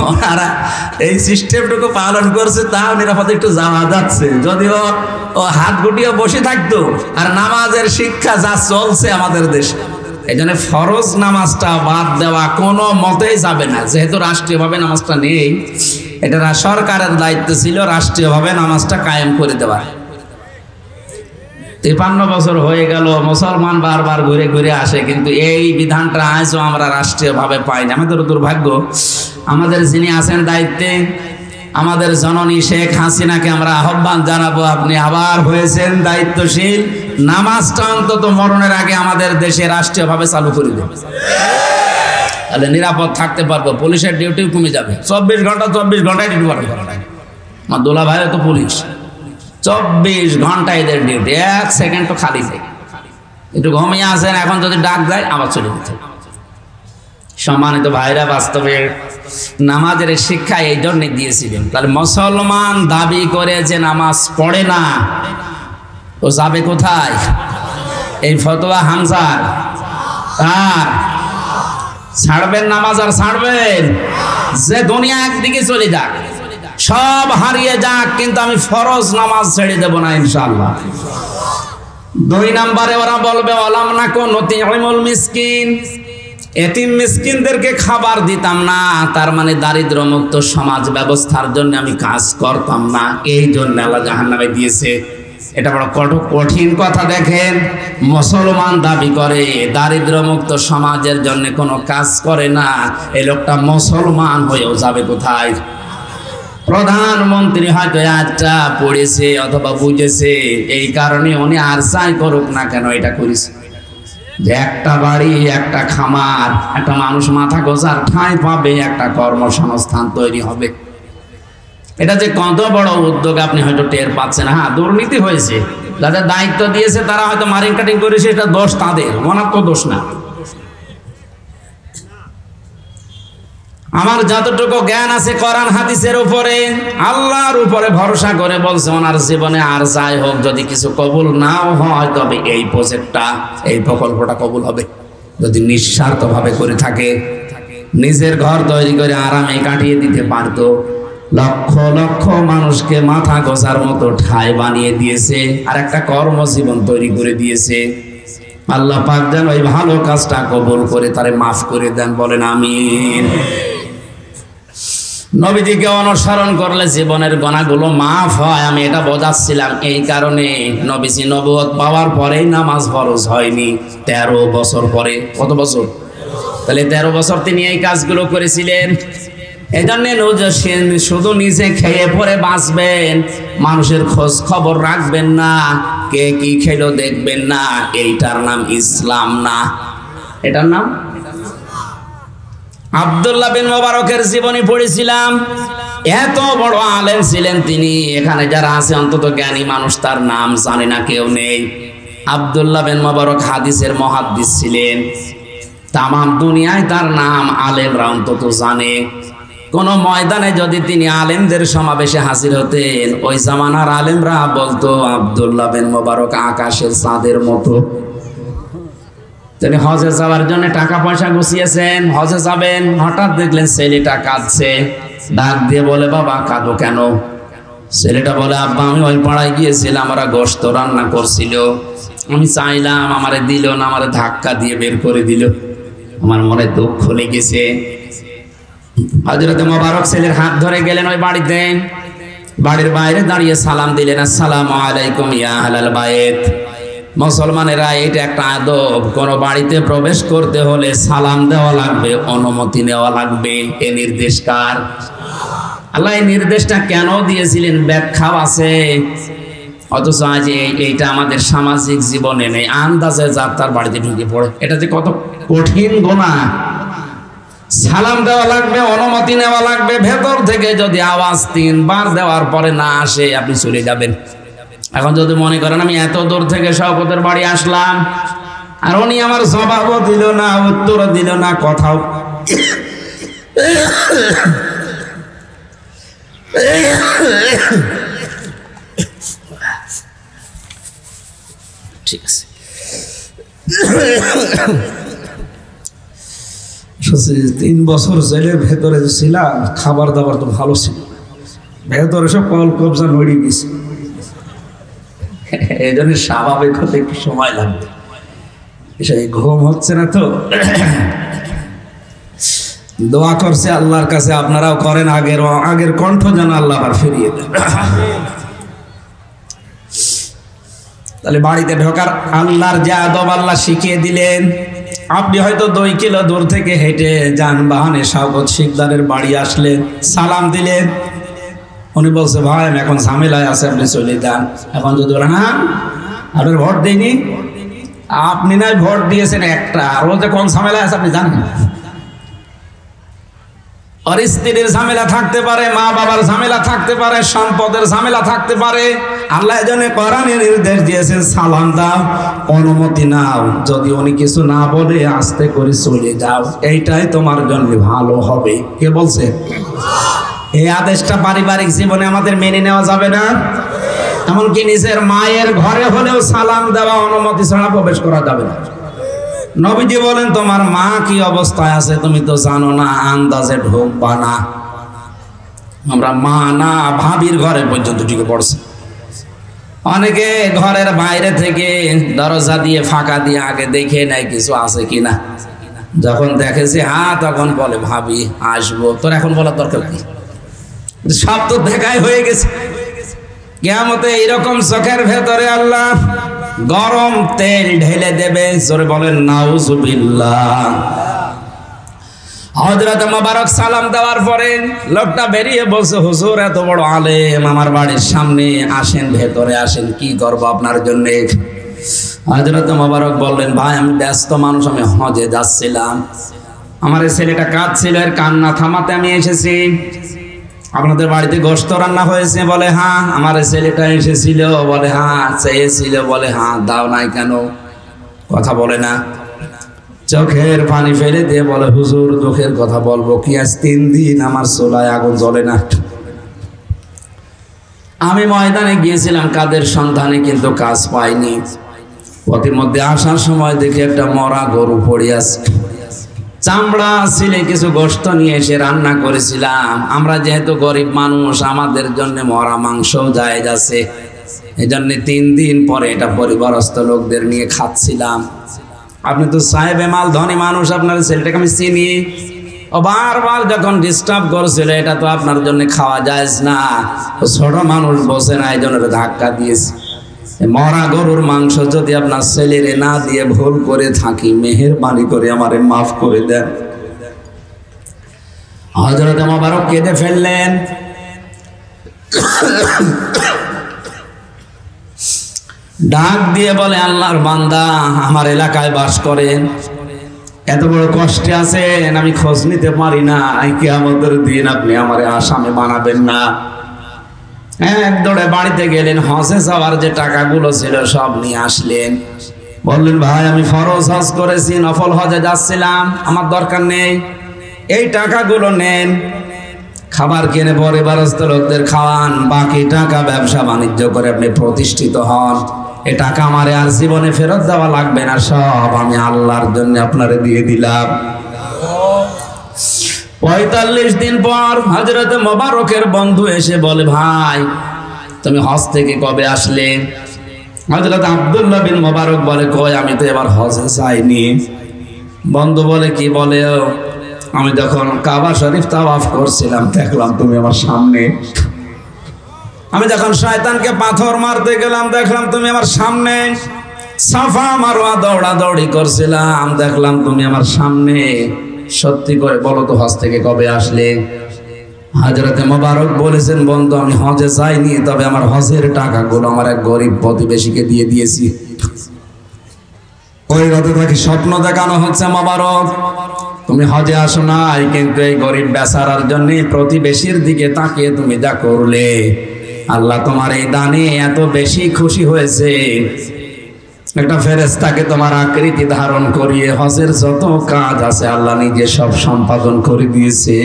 ওনারা এই সিস্টেমটুকু পালন করছে, তাও নিরাপদে একটু যাওয়া যাচ্ছে। যদিও ও হাত গুটিয়ে বসে থাকতো। আর নামাজের শিক্ষা যা চলছে আমাদের দেশে, এই জন্য ফরজ নামাজটা বাদ দেওয়া কোনো মতেই যাবে না। যেহেতু রাষ্ট্রীয়ভাবে নামাজটা নেই, এটা সরকারের দায়িত্ব ছিল রাষ্ট্রীয়ভাবে নামাজটা কায়েম করে দেওয়া। 53 বছর হয়ে গেল, মুসলমান বারবার ঘুরে ঘুরে আসে, কিন্তু এই বিধানটা আজও আমরা রাষ্ট্রীয়ভাবে পাই না। আমাদের দুর্ভাগ্য। আমাদের যিনি আছেন দায়িত্বে, আমাদের জননী শেখ হাসিনাকে আমরা আহ্বান জানাবো, আপনি আবার হয়েছেন দায়িত্বশীল, নামাজটা অন্তত মরণের আগে আমাদের দেশে রাষ্ট্রীয়ভাবে চালু করে দেবে। তাহলে নিরাপদ থাকতে পারবো। পুলিশের ডিউটিও কমে যাবে। 24 ঘন্টায় ডিউটি পালন করা লাগে। আমার দোলা ভাইও তো পুলিশ, 24 ঘন্টা এদের ডিউটি, 1 সেকেন্ড তো খালি নেই। একটু ঘুমিয়ে আসেন, এখন যদি ডাক যায় আবার চলে যেতে। সম্মানিত ভাইরা, বাস্তবে নামাজের শিক্ষা এই জন্য দিয়েছিলেন। তাহলে মুসলমান দাবি করে যে নামাজ পড়ে না, ও যাবে কোথায়? এই ফতোয়া হামজার কার? ছাড়বেন নামাজ আর ছাড়বেন? যে দুনিয়া একদিকে চলে যাক, সব হারিয়ে যাক, কিন্তু আমি ফরজ নামাজ ছেড়ে দেব না ইনশাআল্লাহ। 2 নম্বরে ওরা বলবে ওয়ালাম নাকুন নুতিউমুল মিসকিন, এতিম মিসকিনদেরকে খাবার দিতাম না, তার মানে দারিদ্র মুক্ত সমাজ ব্যবস্থার জন্য আমি কাজ করতাম না, এই জন্য আল্লাহ জাহান্নামে দিয়েছে। এটা বড় কঠিন কথা। দেখেন, মুসলমান দাবি করে দারিদ্র মুক্ত সমাজের জন্য কোনো কাজ করে না, এই লোকটা মুসলমান হয়েও যাবে কোথায়? প্রধানমন্ত্রী হয়তো একটা পড়েছে অথবা বুঝেছে, এই কারণে উনি আর যাই করুক না কেন এটা করেছে যে একটা বাড়ি, একটা খামার, একটা মানুষ মাথা গোজার ঠাঁই পাবে, একটা কর্মসংস্থান তৈরি হবে। এটা যে কত বড় উদ্যোগ আপনি হয়তো টের পাচ্ছেন। হ্যাঁ, দুর্নীতি হয়েছে, যাদের দায়িত্ব দিয়েছে তারা হয়তো মারিং কাটিং করেছে, এটা দোষ তাদের, ওনার তো দোষ না। আমার যতটুকু জ্ঞান আছে কোরআন হাদিসের উপরে, আল্লাহর উপরে ভরসা করে বলছে ওনার জীবনে আর যাই হোক যদি কিছু কবুল নাও হয় তবে এই প্রজেক্টটা, এই প্রকল্পটা কবুল হবে যদি নিঃস্বার্থভাবে করে থাকে। নিজের ঘর তৈরি করে আরামে কাটিয়ে দিতে পারতো, লক্ষ লক্ষ মানুষকে মাথা গোছার মতো ঠাঁই বানিয়ে দিয়েছে, আর একটা কর্মজীবন তৈরি করে দিয়েছে। আল্লাহ পাক যেন ওই ভালো কাজটা কবুল করে তারে মাফ করে দেন, বলেন আমিন। নবীজিকে অনুসরণ করলে জীবনের গুনাহগুলো মাফ হয়, আমি এটা বোঝাচ্ছিলাম। এই কারণে নবীজি নবুয়ত পাওয়ার পরেই নামাজ ফরজ হয়নি, 13 বছর পরে। কত বছর? তাহলে 13 বছর তিনি এই কাজগুলো করেছিলেন। এই জন্য শুধু নিজে খেয়ে পরে বাঁচবেন, মানুষের খোঁজ খবর রাখবেন না, কে কি খেলো দেখবেন না, এইটার নাম ইসলাম না। এটার নাম আব্দুল্লাহ বিন মুবারকের জীবনী পড়েছিলাম। এত বড় আলেম ছিলেন তিনি, এখানে যারা আছে অন্তত জ্ঞানী মানুষ তার নাম জানে না কেউ নেই। আব্দুল্লাহ বিন মুবারক হাদিসের মুহাদ্দিস ছিলেন, তামাম দুনিয়ায় তার নাম আলেমরা অন্তত জানে। কোন ময়দানে যদি তিনি আলেমদের সমাবেশে হাজির হতেন, ওই জামানার আলেমরা বলতো আব্দুল্লাহ বিন মুবারক আকাশের চাঁদের মতো। তিনি হজে যাওয়ার জন্য টাকা পয়সা গুছিয়েছেন, হজে যাবেন, হঠাৎ দেখলেন ছেলেটা কাঁদছে, ডাক দিয়ে বলে বাবা কাঁদো কেন? ছেলেটা বলে আব্বা আমি ওই পাড়ায় গিয়েছিলাম, আমরা গোশত রান্না করছিল, আমি চাইলাম আমারে দিল না, আমারে ধাক্কা দিয়ে বের করে দিল, আমার মনে দুঃখ লেগেছে। হযরত মুবারক ছেলের হাত ধরে গেলেন ওই বাড়িতে, বাড়ির বাইরে দাঁড়িয়ে সালাম দিলেন, আসসালামু আলাইকুম ইয়া আহলাল বাইত। মুসলমানেরা এটা একটা আদব, কোন বাড়িতে প্রবেশ করতে হলে সালাম দেওয়া লাগবে, অনুমতি নেওয়া লাগবে। এ নির্দেশ কার? আল্লাহ এই নির্দেশটা কেন দিয়েছিলেন ব্যাখ্যাও আছে, অথচ আজ এইটা আমাদের সামাজিক জীবনে নেই। আন্দাজে যার তার বাড়িতে ঢুকে পড়ে, এটা যে কত কঠিন গুনাহ। সালাম দেওয়া লাগবে, অনুমতি নেওয়া লাগবে, ভেতর থেকে যদি আওয়াজ 3 বার দেওয়ার পরে না আসে আপনি চলে যাবেন। এখন যদি মনে করেন আমি এত দূর থেকে শওকতের বাড়ি আসলাম আর উনি আমার জবাবও দিল না, উত্তরও দিল না, কথাও ঠিক আছে। 3 বছর জেলের ভেতরে ছিলাম, খাবার দাবার তো ভালো ছিল, ভেতরে সব কল কবজা নড়িয়ে গেছে, এই জন্য স্বাভাবিক হতে একটু সময় লাগবে। সেই ঘুম হচ্ছে না তো দোয়া করছে আল্লাহর কাছে, আপনারাও করেন, আগের কণ্ঠ যেন আল্লাহ আবার ফিরিয়ে দেন। তাহলে বাড়িতে ঢোকার আল্লাহর যে আদব আল্লাহ শিখিয়ে দিলেন। আপনি হয়তো 2 কিলো দূর থেকে হেঁটে যানবাহনে শওকত শিকদারের বাড়ি আসলেন, সালাম দিলেন, উনি বলছে ভাই আমি এখন ঝামেলায় আছে, আপনি চলে যান। এখন যদি বলেন হ্যাঁ আপনার ভোট দেয়নি, আপনি নাই ভোট দিয়েছেন একটা, আর বলতে কোন ঝামেলায় আছে আপনি জানেন? আর স্ত্রীর ঝামেলা থাকতে পারে, মা বাবার ঝামেলা থাকতে পারে, সম্পদের ঝামেলা থাকতে পারে। আল্লাহ এজন্য কোরআনে নির্দেশ দিয়েছেন সালাম দাও, অনুমতি নাও, যদি উনি কিছু না বলে আস্তে করে চলে যাও, এইটাই তোমার জন্য ভালো হবে। কে বলছে? এই আদেশটা পারিবারিক জীবনে আমাদের মেনে নেওয়া যাবে না। এমনকি নিজের মায়ের ঘরে হলেও সালাম দেওয়া অনুমতি ছাড়া প্রবেশ করা যাবে না। নবীজি বলেন তোমার মা কি অবস্থায় আছে তুমি তো জানো না, আন্দাজে ঢোকবা না। আমরা মা না ভাবির ঘরে পর্যন্ত ঢুকে পড়ছে। অনেকে ঘরের বাইরে থেকে দরজা দিয়ে ফাঁকা দিয়ে আগে দেখে নেয় কিছু আছে কিনা, যখন দেখেছে হ্যাঁ তখন বলে ভাবি আসবো, তোর এখন বলার দরকার কি, সব তো দেখাই হয়ে গেছে। কিয়ামতে এইরকম চোখের ভেতরে আল্লাহ গরম তেল ঢেলে দেবে, জোরে বলেন নাউজুবিল্লাহ। হযরত মুবারক সালাম দেওয়ার পরে লোকটা বেরিয়ে বলছে হুজুর এত বড় আলেম আমার বাড়ির সামনে, আসেন ভেতরে আসেন, কি করবো আপনার জন্য? হযরত মুবারক বললেন ভাই আমি ব্যস্ত মানুষ, আমি হজে যাচ্ছিলাম, আমার এই ছেলেটা কাঁদছিল, এর কান্না থামাতে আমি এসেছি। আপনাদের বাড়িতে গোশত রান্না হয়েছে? বলে হ্যাঁ। আমার ছেলেটা এসেছিল? বলে হ্যাঁ। চেয়েছিল? বলে হ্যাঁ। দাও নাই কেন? কথা বলে না। চোখের পানি ফেলে দিয়ে বলে, হুজুর দুঃখের কথা বলবো কি, আজ 3 দিন আমার চুলায় আগুন জ্বলে না। আমি ময়দানে গিয়েছিলাম কাদের সন্ধানে, কিন্তু কাজ পাইনি। প্রতিমধ্যে আসার সময় দেখি একটা মরা গরু পড়ে আছে, চামড়া ছিলে কিছু গোশত নিয়ে এসে রান্না করেছিলাম। আমরা যেহেতু গরিব মানুষ, আমাদের জন্য মরা মাংস জায়েজ আছে, এই জন্য 3 দিন পরে এটা পরিবারস্থ লোকদের নিয়ে খাচ্ছিলাম। আপনি তো সাহেবে মাল ধনী মানুষ, আপনার ছেলেটাকে আমি চিনি, ও বারবার যখন ডিস্টার্ব করছিল, এটা তো আপনার জন্য খাওয়া যায় না, ছোট মানুষ বসে না, এই জন্য ধাক্কা দিয়েছি। মরা গরুর মাংস যদি আপনার ছেলেরে না দিয়ে ভুল করে থাকি, মেহেরবানি করে আমারে মাফ করে দেন। হযরত মোবারক কেঁদে ফেললেন। ডাক দিয়ে বলে, আল্লাহর বান্দা আমার এলাকায় বাস করেন, এত বড় কষ্টে আছেন, আমি খোঁজ নিতে পারি না, কিয়ামতের দিন আপনি আমারে আসামি বানাবেন না। এক দৌড়ে বাড়িতে গেলেন, হজে যাওয়ার যে টাকাগুলো ছিল সব নিয়ে আসলেন। বললেন, ভাই আমি ফরজ হজ করেছি, নফল হজে যাচ্ছিলাম, আমার দরকার নেই, এই টাকাগুলো নেন, খাবার কিনে পরিবারস্থ লোকদের খাওয়ান, বাকি টাকা ব্যবসা বাণিজ্য করে আপনি প্রতিষ্ঠিত হন। এই টাকা আমারে আর জীবনে ফেরত দেওয়া লাগবে না, সব আমি আল্লাহর জন্য আপনারে দিয়ে দিলাম। 45 দিন পর হযরত মোবারকের বন্ধু এসে বলে, ভাই তুমি হজ থেকে কবে আসলে? হযরত আব্দুল্লাহ বিন মোবারক বলে, কই আমি তো এবার হজে যাইনি। বন্ধু বলে, কি বলে? আমি যখন কাবা শরীফ তাওয়াফ করছিলাম, দেখলাম তুমি আমার সামনে। আমি যখন শয়তানকে পাথর মারতে গেলাম, দেখলাম তুমি আমার সামনে। সাফা মারওয়া দৌড়াদৌড়ি করছিলাম, দেখলাম তুমি আমার সামনে। সত্যি করে বলো তো হজ থেকে কবে আসলে? হযরত মোবারক বলেছেন, বন্ধু আমি হজে যাইনি, তবে আমার হজের টাকাগুলো আমার এক গরিব প্রতিবেশীকে দিয়ে দিয়েছি। ওই রাতে তাকে স্বপ্ন দেখানো হচ্ছে, মোবারক তুমি হজে আসো নাই, কিন্তু এই গরিব বেচারার জন্য প্রতিবেশীর দিকে তাকিয়ে তুমি যা করলে, আল্লাহ তোমার এই দানে এত বেশি খুশি হয়েছে, একটা ফেরেশতাকে তোমার আকৃতি ধারণ করিয়ে হজের যত কাজ আছে আল্লাহ নিজে সব সম্পাদন করে দিয়েছে।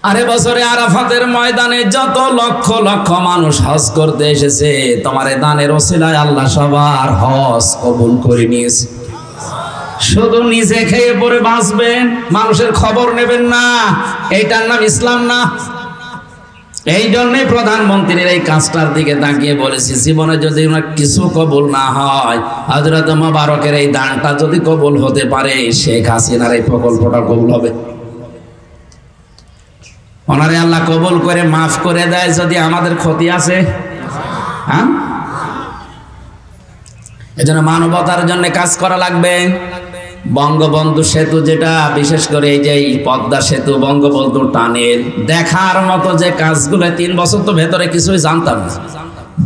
আরে বছরে আরাফাতের ময়দানে যত লক্ষ লক্ষ মানুষ হজ করতে এসেছে, তোমার এই দানের ওসিলায় আল্লাহ সবার হজ কবুল করে নিয়েছে। শুধু নিজে খেয়ে পরে বাঁচবেন, মানুষের খবর নেবেন না, এইটার নাম ইসলাম না। এই জন্যই প্রধানমন্ত্রীর এই কাজটার দিকে তাকিয়ে বলেছি, জীবনে যদি কিছু কবুল না হয়, হযরত মোবারকের এই দানটা যদি কবুল হতে পারে, শেখ হাসিনার এই প্রকল্পটা কবুল হবে। ওনারে আল্লাহ কবুল করে মাফ করে দেয় যদি আমাদের ক্ষতি আছে। হ্যাঁ, এজন্য মানবতার জন্য কাজ করা লাগবে। বঙ্গবন্ধু সেতু, যেটা বিশেষ করে এই যে পদ্মা সেতু, বঙ্গবন্ধু টানেল, দেখার মতো যে কাজগুলো, 3 বছর তো ভেতরে কিছুই জানতাম না,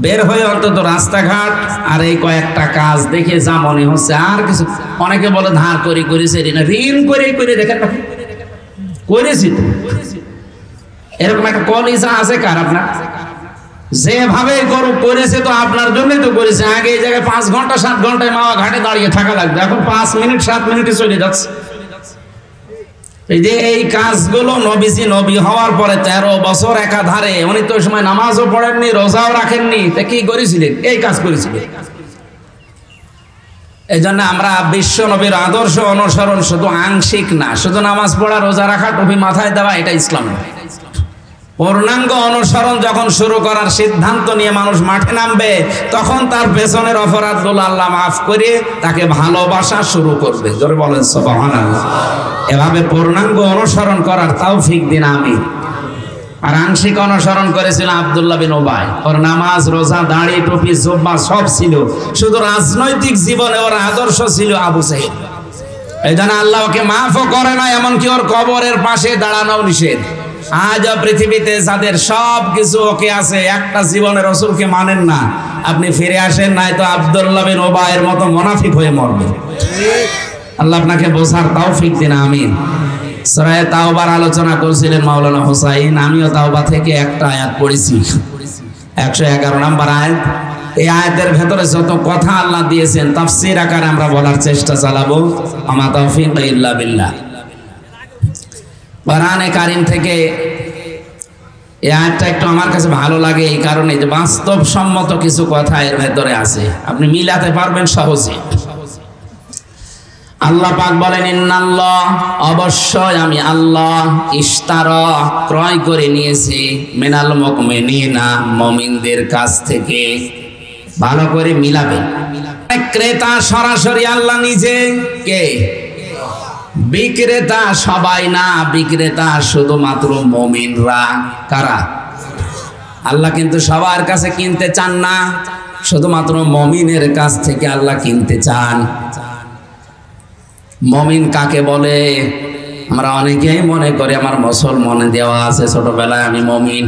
বের হয়ে অন্তত রাস্তাঘাট আর এই কয়েকটা কাজ দেখে যা মনে হচ্ছে, আর কিছু। অনেকে বলে ধার করে করেছে, ঋণ করে করে দেখেন করেছি তো, এরকম একটা কলিজা আছে কার? আপনার যেভাবে করেছে তো আপনার জন্যই তো করেছে। আগে এই জায়গায় 5 ঘন্টা 7 ঘন্টায় মাওয়া ঘাটে দাঁড়িয়ে থাকা লাগবে, এখন 5 মিনিট 7 মিনিটে চলে যাচ্ছে। এই যে এই কাজগুলো নবীজি নবী হওয়ার পরে 13 বছর একাধারে, উনি তো ওই সময় নামাজও পড়েননি, রোজাও রাখেননি, তা কি করেছিলেন? এই কাজ করেছিলেন। এই জন্য আমরা বিশ্ব নবীর আদর্শ অনুসরণ শুধু আংশিক না, শুধু নামাজ পড়া, রোজা রাখা, টুপি মাথায় দেওয়া, এটা ইসলাম না। পূর্ণাঙ্গ অনুসরণ যখন শুরু করার সিদ্ধান্ত নিয়ে মানুষ মাঠে নামবে, তখন তার পেছনের অপরাধগুলো আল্লাহ মাফ করে তাকে ভালোবাসা শুরু করবে। জোরে বলেন সুবহানাল্লাহ। এভাবে পূর্ণাঙ্গ অনুসরণ করার তৌফিক দিন আমি। আর আংশিক অনুসরণ করেছিল আব্দুল্লাহ বিন উবাই। ওর নামাজ, রোজা, দাড়ি, টুপি, জুব্বা সব ছিল, শুধু রাজনৈতিক জীবনে ওর আদর্শ ছিল আবু সাইদ। এই জন্য আল্লাহ ওকে মাফও করে না, এমনকি ওর কবরের পাশে দাঁড়ানো নিষেধ। আজ পৃথিবীতে যাদের সব কিছু ওকে আছে, একটা জীবনে রাসূলকে মানেন না, আপনি ফিরে আসেন, নাই তো আব্দুল্লাহ বিন উবাইয়ের মতো মুনাফিক হয়ে মরবে। আল্লাহ আপনাকে বোঝার তৌফিক দিন, আমিন। সূরা তাওবার আলোচনা করছিলেন মাওলানা হুসাইন, আমিও তাওবা থেকে একটা আয়াত পড়েছি, 111 নম্বর আয়াত। এই আয়াতের ভেতরে যত কথা আল্লাহ দিয়েছেন তাফসীর আকারে আমরা বলার চেষ্টা চালাবো। আমা তাওফীক ইল্লা বিল্লাহ। কোরআনে কারীম থেকে এই আয়াতটা একটু আমার কাছে ভালো লাগে এই কারণে যে বাস্তবসম্মত কিছু কথা এর ভেতরে আছে, আপনি মিলাতে পারবেন সহজে। আল্লাহ পাক বলেন ইন্নাল্লাহ, অবশ্যই আমি আল্লাহ, ইশতারা, ক্রয় করে নিয়েছি, মিনাল মুমিনিনা, মুমিনদের কাছ থেকে। ভালো করে মিলাবেন। ক্রেতা সরাসরি আল্লাহ নিজে, কে? বিক্রেতা সবাই না, বিক্রেতা শুধুমাত্র মুমিনরা। কারা? আল্লাহ কিন্তু সবার কাছে কিনতে চান না, শুধুমাত্র মুমিনের কাছ থেকে আল্লাহ কিনতে চান। মুমিন কাকে বলে? আমরা অনেকেই মনে করি আমার মুসলমানে দেওয়া আছে ছোটবেলায় আমি মুমিন।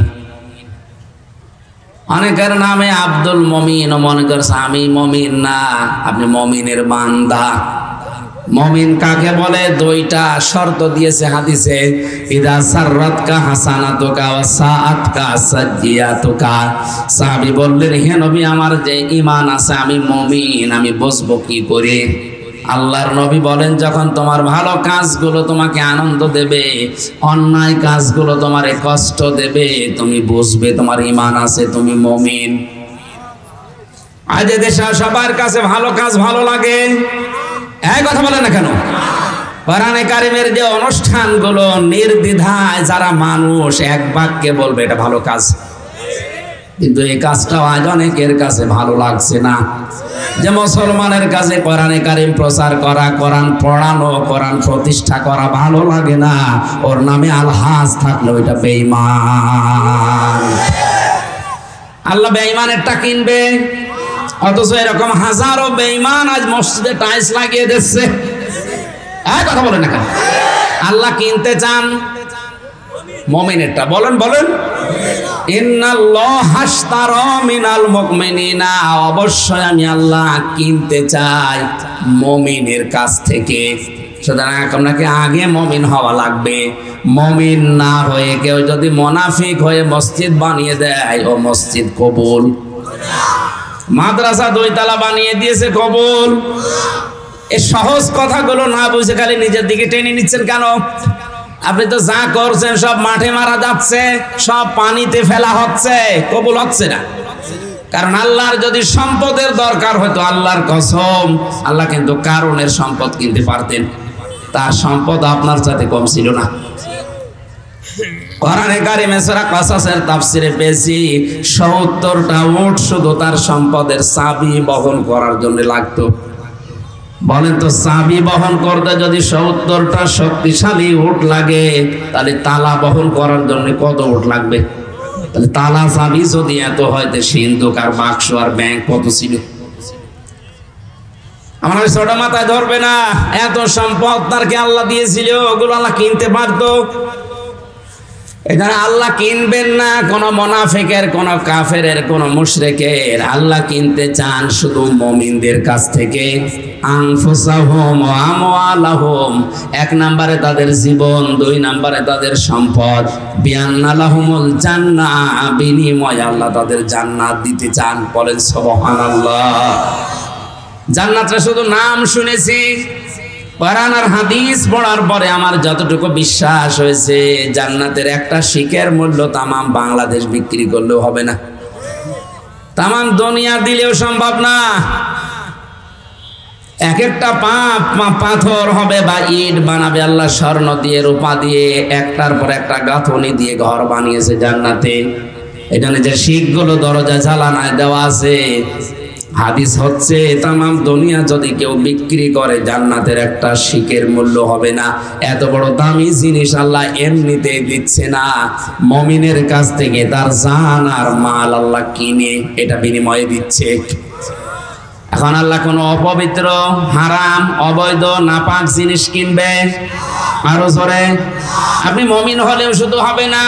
অনেকের নামে আব্দুল মুমিন ও মনে করছে আমি মুমিন না, আপনি মুমিনের বান্দা। মুমিন কাকে বলে? দুইটা শর্ত দিয়েছে হাদিসে, ইদা সাররাতকা হাসানাতুকা ওয়া সাআতকা সাজ্জিয়াতুকা। সাহাবী বললেন, হে নবী, আমার যে ঈমান আছে আমি মুমিন, আমি বুঝবো কি করে? আল্লাহর নবী বলেন, যখন তোমার ভালো কাজগুলো তোমাকে আনন্দ দেবে, অন্যায় কাজগুলো তোমারে কষ্ট দেবে, তুমি বুঝবে তোমার ঈমান আছে, তুমি মুমিন। আজ দেশে সবার কাছে ভালো কাজ ভালো লাগে, এই কথা বলে না কেন? কোরআনে কারিমের যে অনুষ্ঠানগুলো নির্দ্বিধায় যারা মানুষ এক বাক্যে বলবে এটা ভালো কাজ, কিন্তু এই কাজটাও আজ অনেকের কাছে ভালো লাগছে না। যে মুসলমানের কাছে কোরআনে কারিম প্রচার করা, কোরআন পড়ানো, কোরআন প্রতিষ্ঠা করা ভালো লাগে না, ওর নামে আলহাজ থাকলে ওইটা বেঈমান। আল্লাহ বেঈমানেরটা কিনবে, অথচ এরকম হাজারো বেঈমান আজ মসজিদে টাইলস লাগিয়ে দিচ্ছে। এই কথা বলেন না কেন? আল্লাহ কিনতে চান মুমিনেরটা। বলেন বলেন, ইন্নাল্লাহা আশতারা মিনাল মুমিনিনা, অবশ্যই আমি আল্লাহ কিনতে চাই মুমিনের কাছ থেকে। সুতরাং আপনাকে আগে মুমিন হওয়া লাগবে। মুমিন না হয়ে কেউ যদি মুনাফিক হয়ে মসজিদ বানিয়ে দেয়, ও মসজিদ কবুল। মাদ্রাসা 2 তলা বানিয়ে দিয়েছে, কবুল। এই সহজ কথাগুলো না বুঝে খালি নিজের দিকে টেনে নিচ্ছেন কেন? আপনি তো যা করছেন সব মাঠে মারা যাচ্ছে, সব পানিতে ফেলা হচ্ছে, কবুল হচ্ছে না। কারণ আল্লাহর যদি সম্পদের দরকার হতো, আল্লাহর কসম, আল্লাহ কিন্তু কারণের সম্পদ কিনতে পারতেন। তার সম্পদ আপনার সাথে কম ছিল না। কোরআনে কারিমে সূরা কাসাসের তাফসিরে পেয়েছি 70টা উট শুধু তার সম্পদের চাবি বহন করার জন্য লাগতো। বলেন তো, চাবি বহন করতে যদি 70টা শক্তিশালী উট লাগে, তাহলে তালা বহন করার জন্য কত উট লাগবে? তাহলে তালা চাবি যদি এত হয়, সিন্ধুক আর বাক্স আর ব্যাংক কত ছিল? আমার ছোট মাথায় ধরবে না। এত সম্পদ তারকে আল্লাহ দিয়েছিল, ওগুলো আল্লাহ কিনতে পারতো। এখানে আল্লাহ কিনবেন না কোন মুনাফিকের, কোন কাফেরের, কোন মুশরিকের। আল্লাহ কিনতে চান শুধু মুমিনদের কাছ থেকে। আনফুসাহুম ওয়া আমওয়ালাহুম, 1 নম্বরে তাদের জীবন, 2 নম্বরে তাদের সম্পদ। বিআন্না লাহুমুল জান্নাহ, বিনিময়ে আল্লাহ তাদের জান্নাত দিতে চান। বলেন সুবহানাল্লাহ। জান্নাতটা শুধু নাম শুনেছি, কোরআন আর হাদিস পড়ার পরে আমার যতটুকু বিশ্বাস হয়েছে, জান্নাতের একটা শিকের মূল্য তামাম বাংলাদেশ বিক্রি করলেও হবে না, তামাম দুনিয়া দিলেও সম্ভব না। এক একটা পাথর হবে বা ইট বানাবে আল্লাহ স্বর্ণ দিয়ে, রূপা দিয়ে, একটার পর একটা গাঁথনি দিয়ে ঘর বানিয়েছে জান্নাতে। এখানে যে শিকগুলো দরজা জ্বালানায় দেওয়া আছে, হাদিস হচ্ছে তামাম দুনিয়া যদি কেউ বিক্রি করে, জান্নাতের একটা শিকের মূল্য হবে না। এত বড় দামি জিনিস আল্লাহ এমনিতেই দিচ্ছে না, মুমিনের কাছ থেকে তার জান আর মাল আল্লাহ কিনে এটা বিনিময়ে দিচ্ছে। এখন আল্লাহ কোনো অপবিত্র, হারাম, অবৈধ, নাপাক জিনিস কিনবে? আরো জোরে। আপনি মুমিন হলেও শুধু হবে না,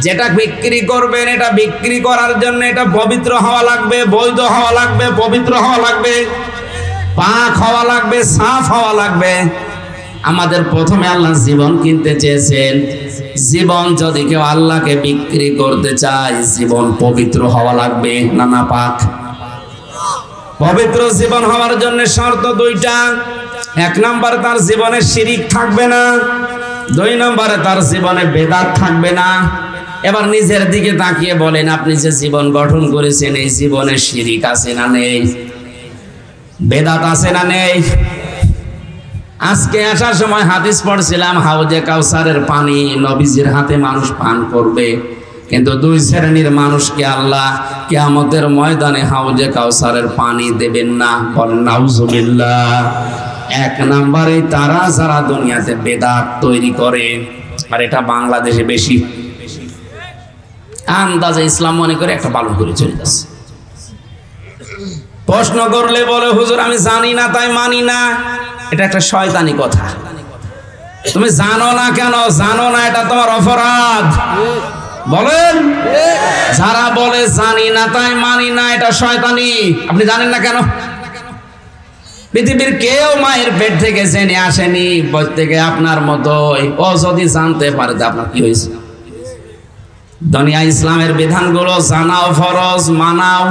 যেটা বিক্রি করবেন এটা বিক্রি করার জন্য এটা পবিত্র হওয়া লাগবে, বৈধ হওয়া লাগবে, পবিত্র হওয়া লাগবে, পাক হওয়া লাগবে, সাফ হওয়া লাগবে। আমাদের প্রথমে আল্লাহ জীবন কিনতে চেয়েছেন। জীবন যদি কেউ আল্লাহকে বিক্রি করতে চায়, জীবন পবিত্র হওয়া লাগবে, না পাক? পবিত্র জীবন হওয়ার জন্য শর্ত দুইটা। এক নম্বরে তার জীবনে শিরিক থাকবে না, দুই নম্বরে তার জীবনে বেদাত থাকবে না। এবার নিজের দিকে তাকিয়ে বলেন, আপনি যে জীবন গঠন করেছেন এই জীবনে শিরিক আছে না নেই? বেদাত আছে না নেই? আজকে আসার সময় হাদিস পড়ছিলাম, হাউজে কাউসারের পানি নবীজির হাতে মানুষ পান করবে, কিন্তু দুই শ্রেণীর মানুষকে আল্লাহ কিয়ামতের ময়দানে হাউজে কাউসারের পানি দেবেন না। বলেন নাউজুবিল্লাহ। এক নম্বরে তারা যারা দুনিয়াতে বেদাত তৈরি করে, আর এটা বাংলাদেশে বেশি। আন্দাজে ইসলাম মনে করে একটা পালন করে চলে যাচ্ছে। প্রশ্ন করলে বলে, হুজুর আমি জানি না তাই মানি না। এটা একটা শয়তানি কথা। তুমি জানো না কেন? জানো না এটা তোমার অপরাধ। বলেন, যারা বলে জানি না তাই মানি না, এটা শয়তানি। আপনি জানেন না কেন? পৃথিবীর কেউ মায়ের পেট থেকে জেনে আসেনি, প্রত্যেকে আপনার মতোই। ও যদি জানতে পারে যে আপনার কি হয়েছে। দুনিয়া ইসলামের বিধানগুলো জানাও ফরজ, মানাও।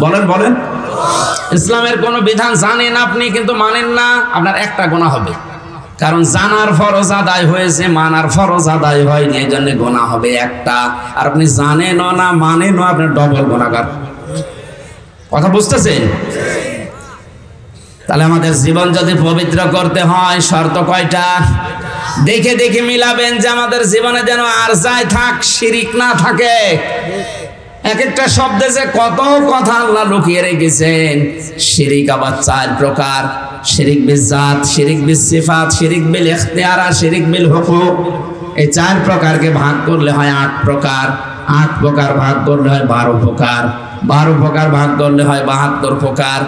বলেন বলেন, ইসলামের কোন বিধান জানেন আপনি কিন্তু মানেন না, আপনার একটা গুনাহ হবে। কারণ জানার ফরজ আদায় হয়েছে, মানার ফরজ আদায় হয়নি, এই জন্য গুনাহ হবে একটা। আর আপনি জানেনও না মানেনও, আপনার ডবল গুনাহগার। কথা বুঝতেছেন? তাহলে আমাদের জীবন যদি পবিত্র করতে হয় শর্ত কয়টা? দেখে দেখে মিলাবেন যে আমাদের জীবনে যেন আর যাই থাক শিরিক না থাকে। এক একটা শব্দে যে কত কথা আল্লাহ লুকিয়ে রেখেছেন। শিরিক আবার চার প্রকার: শিরিক বিল জাত, শিরিক বিল সিফাত, শিরিক বিল ইখতিয়ার, আর শিরিক বিল হুকুক। এই চার প্রকারকে ভাগ করলে হয় 8 প্রকার। 8 প্রকার ভাগ করলে হয় 12 প্রকার। 12 প্রকার ভাগ করলে হয় 72 প্রকার।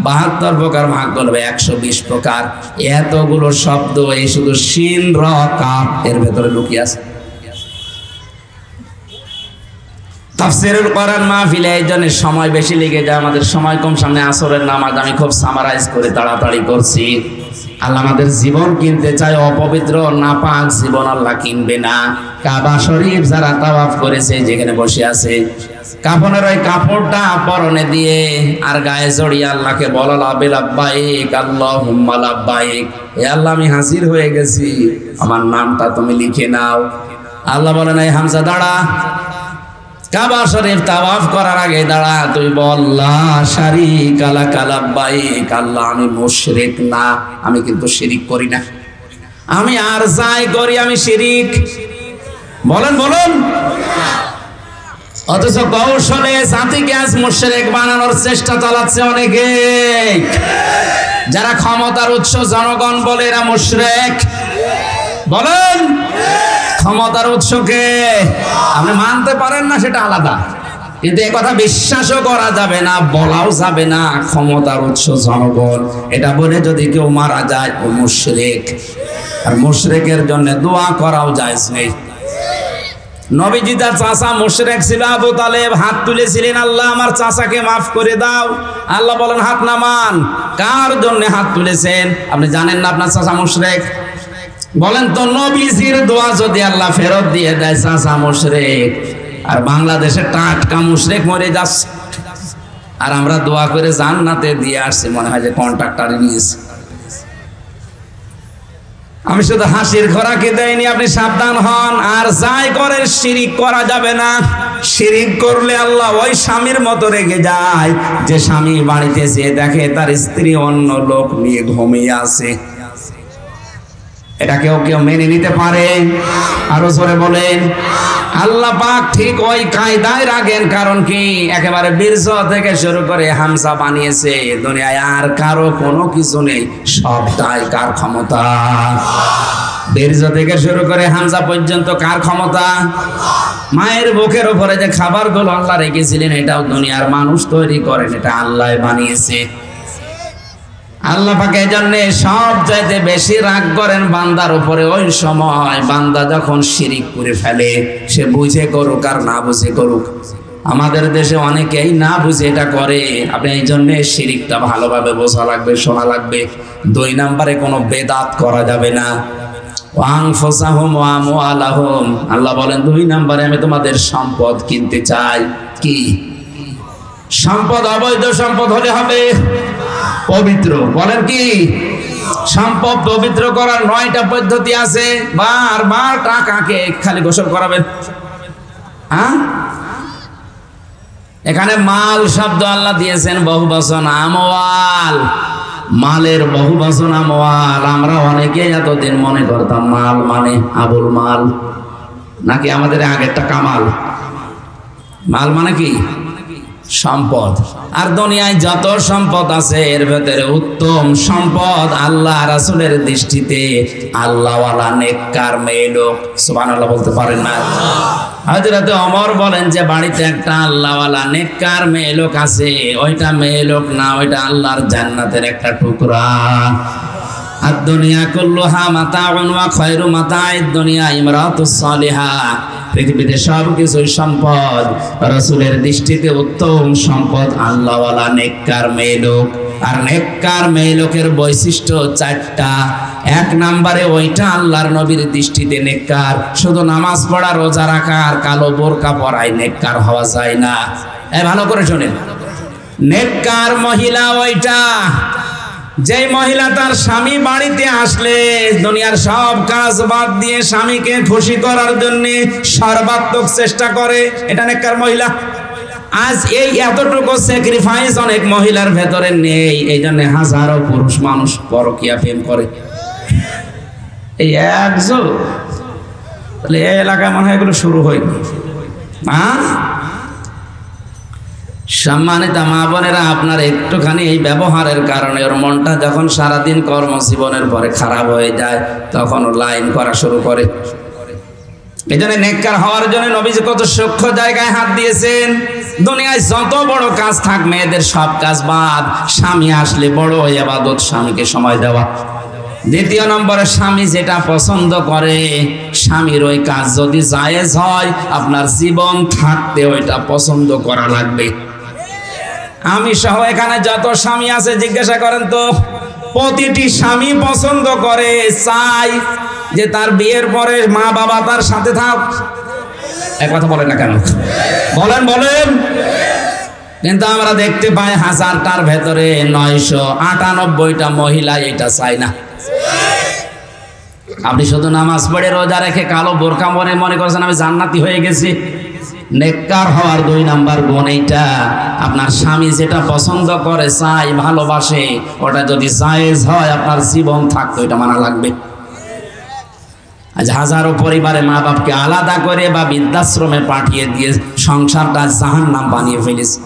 72 প্রকার ভাগ করলে 120 প্রকার। এতগুলো শব্দ এই শুধু শিন র কাফ এর ভেতরে লুকিয়ে আছে। তাফসীরুল কোরআন মাহফিলে এই জন্য সময় বেশি লেগে যায়, আমাদের সময় কম। সামনে আসরের নামাজ, আমি খুব সামারাইজ করে তাড়াতাড়ি করছি। আল্লাহ আমাদের জীবন কিনতে চায়, অপবিত্র নাপাক জীবন আল্লাহ কিনবে না। কাবা শরীফ যারা তাওয়াফ করেছে, যেখানে বসে আছে, কাফনের ওই কাপড়টা পরনে দিয়ে আর গায়ে জড়িয়ে আল্লাহকে বলা, লাব্বাইক আল্লাহুম্মা লাব্বাইক, হে আল্লাহ আমি হাজির হয়ে গেছি, আমার নামটা তুমি লিখে নাও। আল্লাহ বলেন, এই হামজা দাঁড়া, কাবা শরীফ তাওয়াফ করার আগে দাঁড়া, তুই বল লা শারীকা লাকা লাব্বাইক, আল্লাহ আমি মুশরিক না, আমি কিন্তু শিরিক করি না, আমি আর যাই করি আমি শিরিক। বলেন বলেন। অথচ কৌশলে জাতিকে আজ মুশরিক বানানোর চেষ্টা চালাচ্ছে অনেকে। যারা ক্ষমতার উৎস জনগণ বলে এরা মুশরিক। বলেন, ক্ষমতার উৎসকে আপনি মানতে পারেন না সেটা আলাদা, কিন্তু এ কথা বিশ্বাসও করা যাবে না, বলাও যাবে না ক্ষমতার উৎস জনগণ। এটা বলে যদি কেউ মারা যায় ও মুশরিক। আর মুশরিকের জন্য দোয়া করাও জায়েজ নেই। নবীজি তার চাচা মুশরিক ছিল আবু তালেব, হাত তুলেছিলেন, আল্লাহ আমার চাচাকে মাফ করে দাও। আল্লাহ বলেন হাত নামান। কার জন্য হাত তুলেছেন? আপনি জানেন না আপনার চাচা মুশরিক? বলেন তো, নবীজির দোয়া যদি আল্লাহ ফেরত দিয়ে দেয় চাচা মুশরিক, আর বাংলাদেশে টাটকা মুশরিক মরে যাচ্ছে, আর আমরা দোয়া করে জান্নাতে দিয়ে আসছি, মনে হয় যে কন্ট্রাক্টর নিয়েছে। আমি শুধু হাসির খোরাকি দেয়নি, আপনি সাবধান হন। আর যাই করেন শিরিক করা যাবে না। শিরিক করলে আল্লাহ ওই স্বামীর মতো রেগে যায় যে স্বামী বাড়িতে যেয়ে দেখে তার স্ত্রী অন্য লোক নিয়ে ঘুমিয়ে আছে। এটা কেউ কেউ মেনে নিতে পারে? আরো জোরে বলেন। আল্লাহ পাক ঠিক ওই কায়দায় রাখেন। কারণ কি? একেবারে বীর্য থেকে শুরু করে হামজা বানিয়েছে। দুনিয়ায় আর কারো কোনো কিছু নেই, সবটাই কার ক্ষমতা? বীর্য থেকে শুরু করে হামজা পর্যন্ত কার ক্ষমতা? মায়ের বুকের উপরে যে খাবারগুলো আল্লাহ রেখেছিলেন, এটাও দুনিয়ার মানুষ তৈরি করেন, এটা আল্লাহ বানিয়েছে। আল্লাহ পাক এই জন্য সব চাইতে বেশি রাগ করেন বান্দার উপরে ওই সময় বান্দা যখন শিরিক করে ফেলে। সে বুঝে করুক আর না বুঝে করুক, আমাদের দেশে অনেকেই না বুঝে এটা করে। আপনি এই জন্য শিরিকটা ভালোভাবে বোঝা লাগবে, শোনা লাগবে। 2 নম্বরে কোনো বেদাত করা যাবে না। ওয়ানফুসাহুম ওয়া আমওয়ালাহুম, আল্লাহ বলেন 2 নম্বরে আমি তোমাদের সম্পদ কিনতে চাই। কি? সম্পদ অবৈধ সম্পদ হলে হবে পবিত্র। বলেন কি? সম্পদ পবিত্র করার 9টা পদ্ধতি আছে। বারবার টাকাকে খালি গোসল করাবেন। হ্যাঁ, এখানে মাল শব্দ আল্লাহ দিয়েছেন বহুবচন আমওয়াল, মালের বহুবচন আমওয়াল। আমরা অনেকে এতদিন মনে করতাম মাল মানে আবুল মাল, নাকি আমাদের আগেরটা কামাল। মাল মানে কি? সম্পদ। আর দুনিয়ায় যত সম্পদ আছে এর ভেতরে উত্তম সম্পদ আল্লাহ রাসূলের দৃষ্টিতে আল্লাহওয়ালা নেককার মেয়ে লোক। সুবহানাল্লাহ বলতে পারেন না? হযরত ওমর বলেন যে বাড়িতে একটা আল্লাহওয়ালা নেককার মেয়ে লোক আছে, ওইটা মেয়ে লোক না, ওইটা আল্লাহর জান্নাতের একটা টুকরা। আর দুনিয়া কুল্লুহা মাতাউন ওয়া খায়রু মাতাইদ দুনিয়া ইমরাতুস সালিহা। পৃথিবীতে সব কিছুই সম্পদ, রাসূলের দৃষ্টিতে উত্তম সম্পদ আল্লাহওয়ালা নেককার মেয়ে লোক। আর নেককার মেয়ে লোকের বৈশিষ্ট্য 4টা। 1 নম্বরে ওইটা আল্লাহর নবীর দৃষ্টিতে নেককার। শুধু নামাজ পড়া, রোজা রাখা আর কালো বোরকা পরায় নেককার হওয়া যায় না। ভালো করে শোনেন, নেককার মহিলা ওইটা যে মহিলা তার স্বামী বাড়িতে আসলে দুনিয়ার সব কাজ বাদ দিয়ে স্বামীকে খুশি করার জন্য সর্বাত্মক চেষ্টা করে, এটা নেককার মহিলা। আজ এই এতটুকু স্যাক্রিফাইস অনেক মহিলার ভেতরে নেই, এই জন্য হাজারো পুরুষ মানুষ পরকীয়া প্রেম করে। এই একজন তাহলে এই এলাকায় মনে হয় এগুলো শুরু হয়নি। সম্মানিত মা বোনেরা, আপনার একটুখানি এই ব্যবহারের কারণে ওর মনটা যখন সারাদিন কর্মজীবনের পরে খারাপ হয়ে যায় তখন ও লাইন করা শুরু করে। এই জন্য নেককার হওয়ার জন্য নবীজি কত সূক্ষ্ম জায়গায় হাত দিয়েছেন। দুনিয়ায় যত বড় কাজ থাক, মেয়েদের সব কাজ বাদ, স্বামী আসলে বড় ইবাদত স্বামীকে সময় দেওয়া। 2 নম্বরে স্বামী যেটা পছন্দ করে, স্বামীর ওই কাজ যদি জায়েজ হয়, আপনার জীবন থাকতে ওইটা পছন্দ করা লাগবে। আমি সহ এখানে যত স্বামী আছে জিজ্ঞাসা করেন তো, প্রতিটি স্বামী পছন্দ করে, চাই যে তার বিয়ের পরে মা বাবা তার সাথে থাক। এক কথা বলেন না কেন? বলেন বলেন। কিন্তু আমরা দেখতে পাই 1000টার ভেতরে 998টা মহিলা এটা চায় না। আপনি শুধু নামাজ পড়ে রোজা রেখে কালো বোরকা পরে মনে করছেন আমি জান্নাতি হয়ে গেছি। নেককার হওয়ার 2 নাম্বার গুণ এইটা, আপনার স্বামী যেটা পছন্দ করে, চাই, ভালোবাসে, ওটা যদি জায়েজ হয় আপনার জীবন থাকতো এটা মানা লাগবে। আজ হাজারো পরিবারে মা বাপকে আলাদা করে বা বৃদ্ধাশ্রমে পাঠিয়ে দিয়ে সংসারটা জাহান্নাম বানিয়ে ফেলেছে।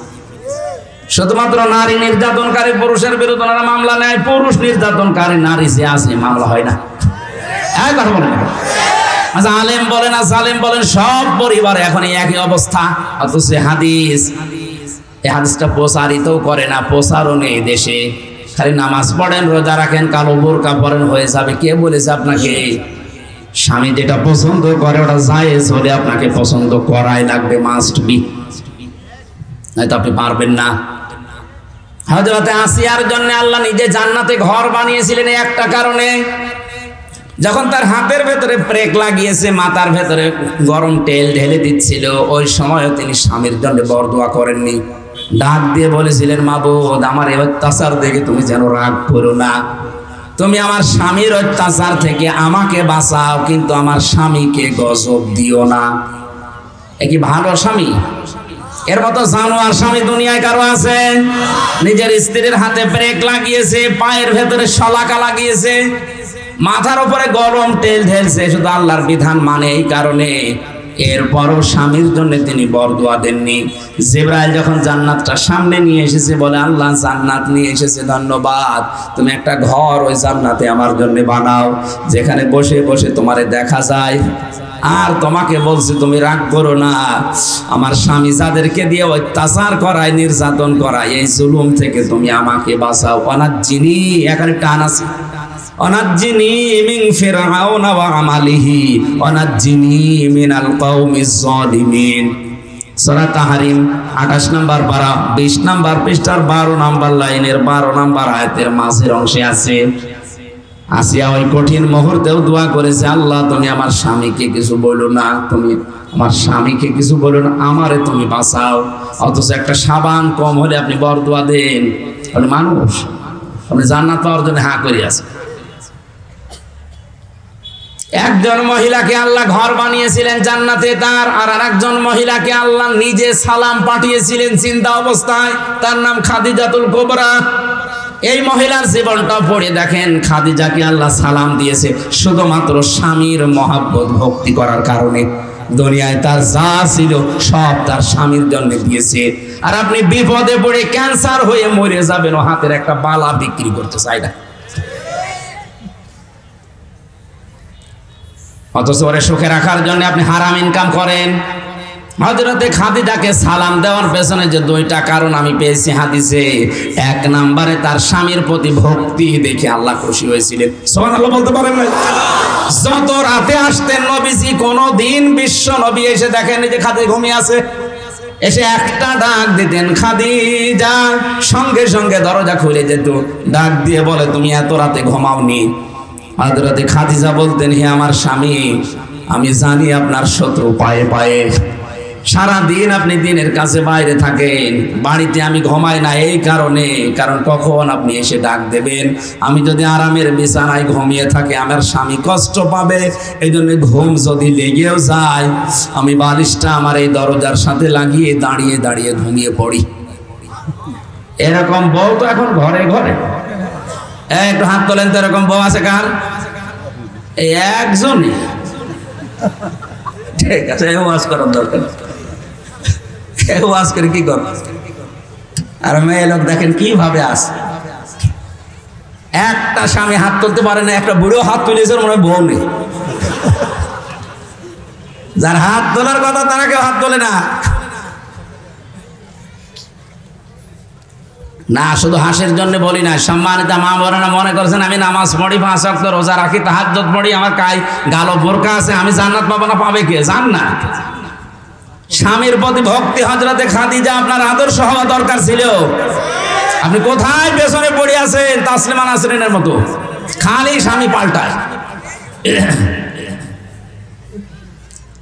শুধুমাত্র নারী নির্যাতনকারী পুরুষের বিরুদ্ধে ওনারা মামলা নেয়, পুরুষ নির্যাতনকারী নারী যে আছে মামলা হয় না। একবার বলেন, আচ্ছা আলেম বলেন আর জালেম বলেন, সব পরিবারে এখন একই অবস্থা। অথচ হাদিস, এই হাদিসটা প্রচারিতও করে না, প্রচারও নেই দেশে। খালি নামাজ পড়েন, রোজা রাখেন, কালো বোরকা পরেন, হয়ে যাবে। কে বলেছে আপনাকে? স্বামী যেটা পছন্দ করে ওটা জায়েজ হলে আপনাকে পছন্দ করাই লাগবে, মাস্ট বি, নয়তো আপনি পারবেন না। হযরতে আসিয়ার জন্য আল্লাহ নিজে জান্নাতে ঘর বানিয়েছিলেন একটা কারণে। যখন তার হাতের ভেতরে প্রেক লাগিয়েছে, মাথার ভেতরে গরম তেল ঢেলে দিচ্ছিল, ওই সময় তিনি স্বামীর জন্য বরদোয়া করেননি। ডাক দিয়ে বলেছিলেন, মাবুদ আমার এই অত্যাচার দেখে তুমি যেন রাগ করো না, তুমি আমার স্বামীর অত্যাচার থেকে আমাকে বাঁচাও, কিন্তু আমার স্বামীকে গজব দিও না। এ কি ভালো স্বামী? এর মতো জানোয়ার স্বামী দুনিয়ায় কারো আছে? নিজের স্ত্রীর হাতে ব্রেক লাগিয়েছে, পায়ের ভেতরে শলাকা লাগিয়েছে, মাথার উপরে গরম তেল ঢেলছে, শুধু আল্লাহর বিধান মানে এই কারণে। এরপরও স্বামীর জন্য তিনি বরদোয়া দেননি। জিবরাইল যখন জান্নাতটা সামনে নিয়ে এসেছে, বলে আল্লাহ জান্নাত নিয়ে এসেছে, ধন্যবাদ, তুমি একটা ঘর ওই জান্নাতে আমার জন্য বানাও, যেখানে বসে বসে তোমারে দেখা যায়। আর তোমাকে বলছি তুমি রাগ করো না, আমার স্বামী যাদেরকে দিয়ে অত্যাচার করায়, নির্যাতন করায়, এই জুলুম থেকে তুমি আমাকে বাঁচাও। অনাজ্জিনি, এখানে টান আছে, অনাজ্জিনি মিন ফিরআউনা ওয়া আমালিহি অনাজ্জিনি মিনাল কওমিজ জালিমিন। সূরা তাহরিম 28 নম্বর পারা 20 নম্বর পৃষ্ঠার 12 নম্বর লাইনের 12 নম্বর আয়াতের মাঝের অংশে আছে। আসিয়া ওই কঠিন মুহূর্তেও দোয়া করেছে, আল্লাহ তুমি আমার স্বামীকে কিছু বলো না, তুমি আমার স্বামীকে কিছু বলো না, আমারে তুমি বাঁচাও। অথচ একটা সাবান কম হলে আপনি বরদোয়া দেন। আপনি মানুষ, আপনি জান্নাত পাওয়ার জন্য হাঁ করে আছেন। একজন মহিলাকে আল্লাহ ঘর বানিয়েছিলেন জান্নাতে তার, আর আরেকজন মহিলাকে আল্লাহ নিজে সালাম পাঠিয়েছিলেন চিন্তা অবস্থায়, তার নাম খাদিজাতুল কুবরা। এই মহিলার জীবনটা পড়ে দেখেন, খাদিজাকে আল্লাহ সালাম দিয়েছে শুধুমাত্র স্বামীর মহাব্বত ভক্তি করার কারণে। দুনিয়ায় তার যা ছিল সব তার স্বামীর জন্য দিয়েছে। আর আপনি বিপদে পড়ে ক্যান্সার হয়ে মরে যাবেন, ও হাতের একটা বালা বিক্রি করতে চাই না, অথচ ওরে সুখে রাখার জন্য আপনি হারাম ইনকাম করেন। হযরতে খাদিজাকে সালাম দেওয়ার পেছনে যে দুইটা কারণ আমি পেয়েছি হাদিসে, এক নম্বরে তার স্বামীর প্রতি ভক্তি দেখে আল্লাহ খুশি হয়েছিলেন। সুবহানাল্লাহ বলতে পারেন না? যত রাতে আসতেন নবীজি, কোনদিন বিশ্ব নবী এসে দেখেন যে খাদিজা ঘুমিয়ে আছে, এসে একটা ডাক দিতেন খাদিজা, সঙ্গে সঙ্গে দরজা খুলে যেত, ডাক দিয়ে বলে তুমি এত রাতে ঘুমাওনি? হযরতে খাদিজা বলতেন, হে আমার স্বামী, আমি জানি আপনার শত্রু পায়ে পায়ে, সারা দিন আপনি দিনের কাছে বাইরে থাকেন, বাড়িতে আমি ঘুমাই না এই কারণে, কারণ কখন আপনি এসে ডাক দেবেন। আমি যদি আরামের বিছানায় ঘুমিয়ে থাকি আমার স্বামী কষ্ট পাবে, এই জন্য ঘুম যদি লেগেও যায় আমি বালিশটা আমার এই দরজার সাথে লাগিয়ে দাঁড়িয়ে দাঁড়িয়ে ঘুমিয়ে পড়ি। এরকম বউ তো এখন ঘরে ঘরে। একটু হাত তোলেন তো, এরকম বউ আছে কার? এই একজনই। ঠিক আছে, ওয়াজ করার দরকার, ওয়াজ করে কি কর। আর মেয়ে লোক দেখেন কিভাবে আসে, একটা স্বামী হাত তুলতে পারে না, একটা বুড়ো হাত তুলেছে মনে হয় বউ নেই। যার হাত তোলার কথা তারা কেউ হাত তোলে না। না, শুধু হাসির জন্য বলি না, সম্মানিত মা বোনেরা মনে করছেন আমি নামাজ পড়ি, 5 ওয়াক্ত রোজা রাখি, তাহাজ্জুদ পড়ি, আমার গালো বোরকা আছে, আমি জান্নাত পাবো না? পাবে কে? জান্নাত। স্বামীর প্রতি ভক্তি হযরতে খাদিজা আপনার আদর্শ হওয়া দরকার ছিল। আপনি কোথায় পেছনে পড়ে আছেন তাসলিমা নাসরিনের মতো, খালি স্বামী পাল্টায়।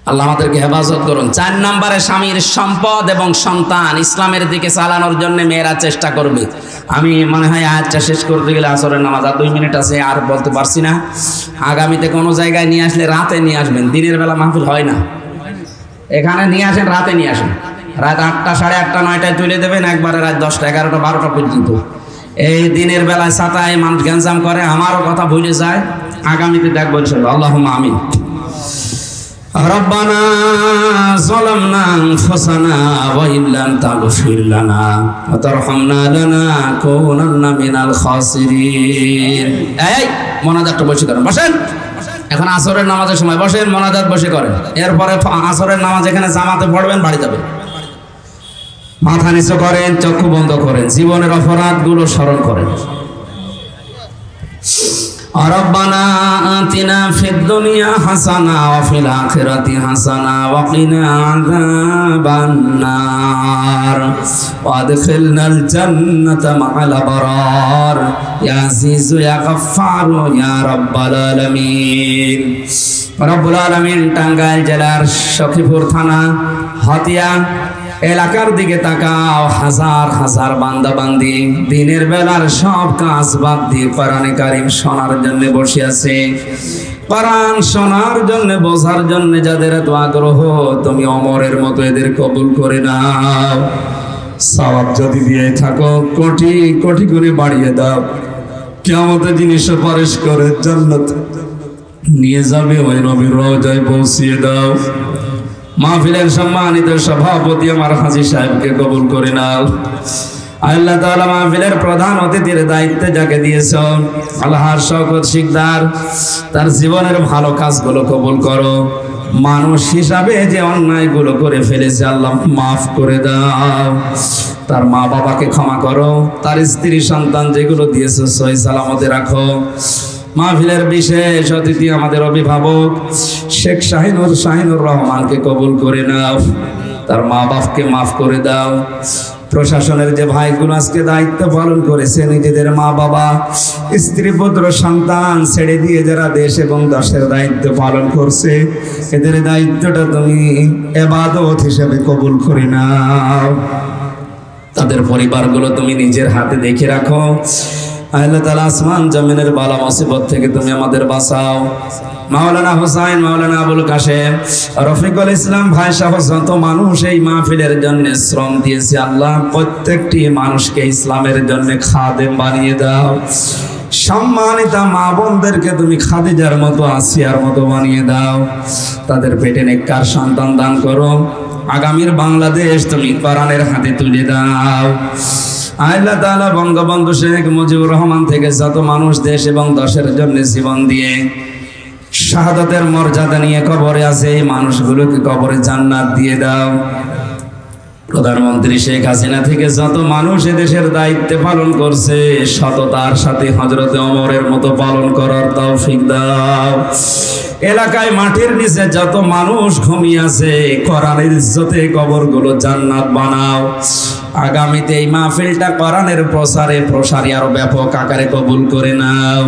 আল্লাহ আমাদেরকে হেফাজত করুন। 4 নম্বরে স্বামীর সম্পদ এবং সন্তান ইসলামের দিকে চালানোর জন্য মেয়েরা চেষ্টা করবে। আমি মনে হয় আয়াতটা শেষ করতে গেলে আসরের নামাজ আর 2 মিনিট আছে, আর বলতে পারছি না। আগামীতে কোনো জায়গায় নিয়ে আসলে রাতে নিয়ে আসবেন, দিনের বেলা মাহফিল হয় না। এখানে নিয়ে আসেন, রাতে নিয়ে আসেন, রাত 8টা, 8:30, 9টায় তুলে দেবেন, একবারে রাত 10টা, 11টা, 12টা পর্যন্ত। এই দিনের বেলায় ছাতায় মানুষ গ্যাঞ্জাম করে, আমারও কথা ভুলে যায়। আগামীতে দেখবো ইনশাআল্লাহ। আল্লাহুম্মা আমিন। রব্বানা যালামনা আনফুসানা ওয়া ইল্লাম তাগফির লানা ওয়া তারহামনা লানাকুনান্না মিনাল খাসিরিন। এই মোনাজাতটা বসে করেন, বসেন। এখন আসরের নামাজের সময় বসেন, মোনাজাত বসে করেন। এরপরে আসরের নামাজ এখানে জামাতে পড়বেন, বাড়ি যাবেন। মাথা নিচু করেন, চক্ষু বন্ধ করেন, জীবনের অপরাধগুলো স্মরণ করেন। রব্বানা আতিনা ফিদ দুনিয়া হাসানা ওয়া ফিল আখিরাতি হাসানা ওয়া কিনা আযাবান নার ওয়া আদখিলনাল জান্নাতা মা'আল আবরার ইয়া আজিজু ইয়া গফফারু ইয়া রাব্বাল আলামিন। রব্বুল আলামিন টাঙ্গাইল জেলার সখীপুর থানা হাতিয়া এলাকার দিকে তাকাও। হাজার হাজার বান্দা বান্দি দিনের বেলার সব কাজ বাদ দিয়ে কোরআনে কারীম শোনার জন্য বসে আছে। কোরআন শোনার জন্য, বোঝার জন্য যাদের এত আগ্রহ, তুমি ওমরের মতো এদের কবুল করে নাও। সওয়াব যদি দিয়ে থাকো কোটি কোটি করে বাড়িয়ে দাও। কিয়ামতের দিন সুপারিশ করে জান্নাত নিয়ে যাবে, ওই নবীর রওজায় পৌঁছিয়ে দাও। মাহফিলের সম্মানিত সভাপতি আমার হাজী সাহেবকে কবুল করে নাও। আল্লাহ তাআলা মাহফিলের প্রধান অতিথির দায়িত্ব যাকে দিয়েছ, আল্লাহর শওকত শিকদার, তার জীবনের ভালো কাজগুলো কবুল করো। মানুষ হিসাবে যে অন্যায়গুলো করে ফেলেছে আল্লাহ মাফ করে দাও। তার মা বাবাকে ক্ষমা করো, তার স্ত্রী সন্তান যেগুলো দিয়েছে সহি সালামতে রাখো। মাহফিলের বিশেষ অতিথি আমাদের অভিভাবক শেখ শাহিনুর রহমানকে কবুল করে নাও, তার মা বাপকে মাফ করে দাও। প্রশাসনের যে ভাইগুলো আজকে দায়িত্ব পালন করেছে, নিজেদের মা বাবা স্ত্রী পুত্র সন্তান ছেড়ে দিয়ে যারা দেশ এবং দেশের দায়িত্ব পালন করছে, এদের দায়িত্বটা তুমি ইবাদত হিসেবে কবুল করে নাও। তাদের পরিবারগুলো তুমি নিজের হাতে দেখে রাখো। আল্লাহ তাআলা আসমান জমিনের বালা মুসিবত থেকে তুমি আমাদের বাঁচাও। মাওলানা হুসাইন, মাওলানা আবুল কাশেম, রফিকুল ইসলাম ভাই সহ যত মানুষ এই মাহফিলের জন্য শ্রম দিয়েছে, আল্লাহ প্রত্যেকটি মানুষকে ইসলামের জন্য খাদেম বানিয়ে দাও। সম্মানিতা মা বোনদেরকে তুমি খাদিজার মতো, আসিয়ার মতো বানিয়ে দাও। তাদের পেটে নেককার সন্তান দান করো। আগামীর বাংলাদেশ তুমি কোরআনের হাতে তুলে দাও। আল্লাহ তাআলা বঙ্গবন্ধু শেখ মুজিবুর রহমান থেকে যত মানুষ দেশ এবং দেশের জন্য জীবন দিয়ে শাহাদাতের মর্যাদা নিয়ে কবরে আছে, এই মানুষগুলোকে কবরে জান্নাত দিয়ে দাও। প্রধানমন্ত্রী শেখ হাসিনা থেকে যত মানুষ এদেশের দায়িত্ব পালন করছে, সততার সাথে হযরতে ওমরের মতো পালন করার তৌফিক দাও। এলাকায় মাটির নিচে যত মানুষ ঘুমিয়ে আছে, কোরআনের ইজ্জতে কবরগুলো জান্নাত বানাও। আগামীতে এই মাহফিলটা কোরআনের প্রসারে আরো ব্যাপক আকারে কবুল করে নাও।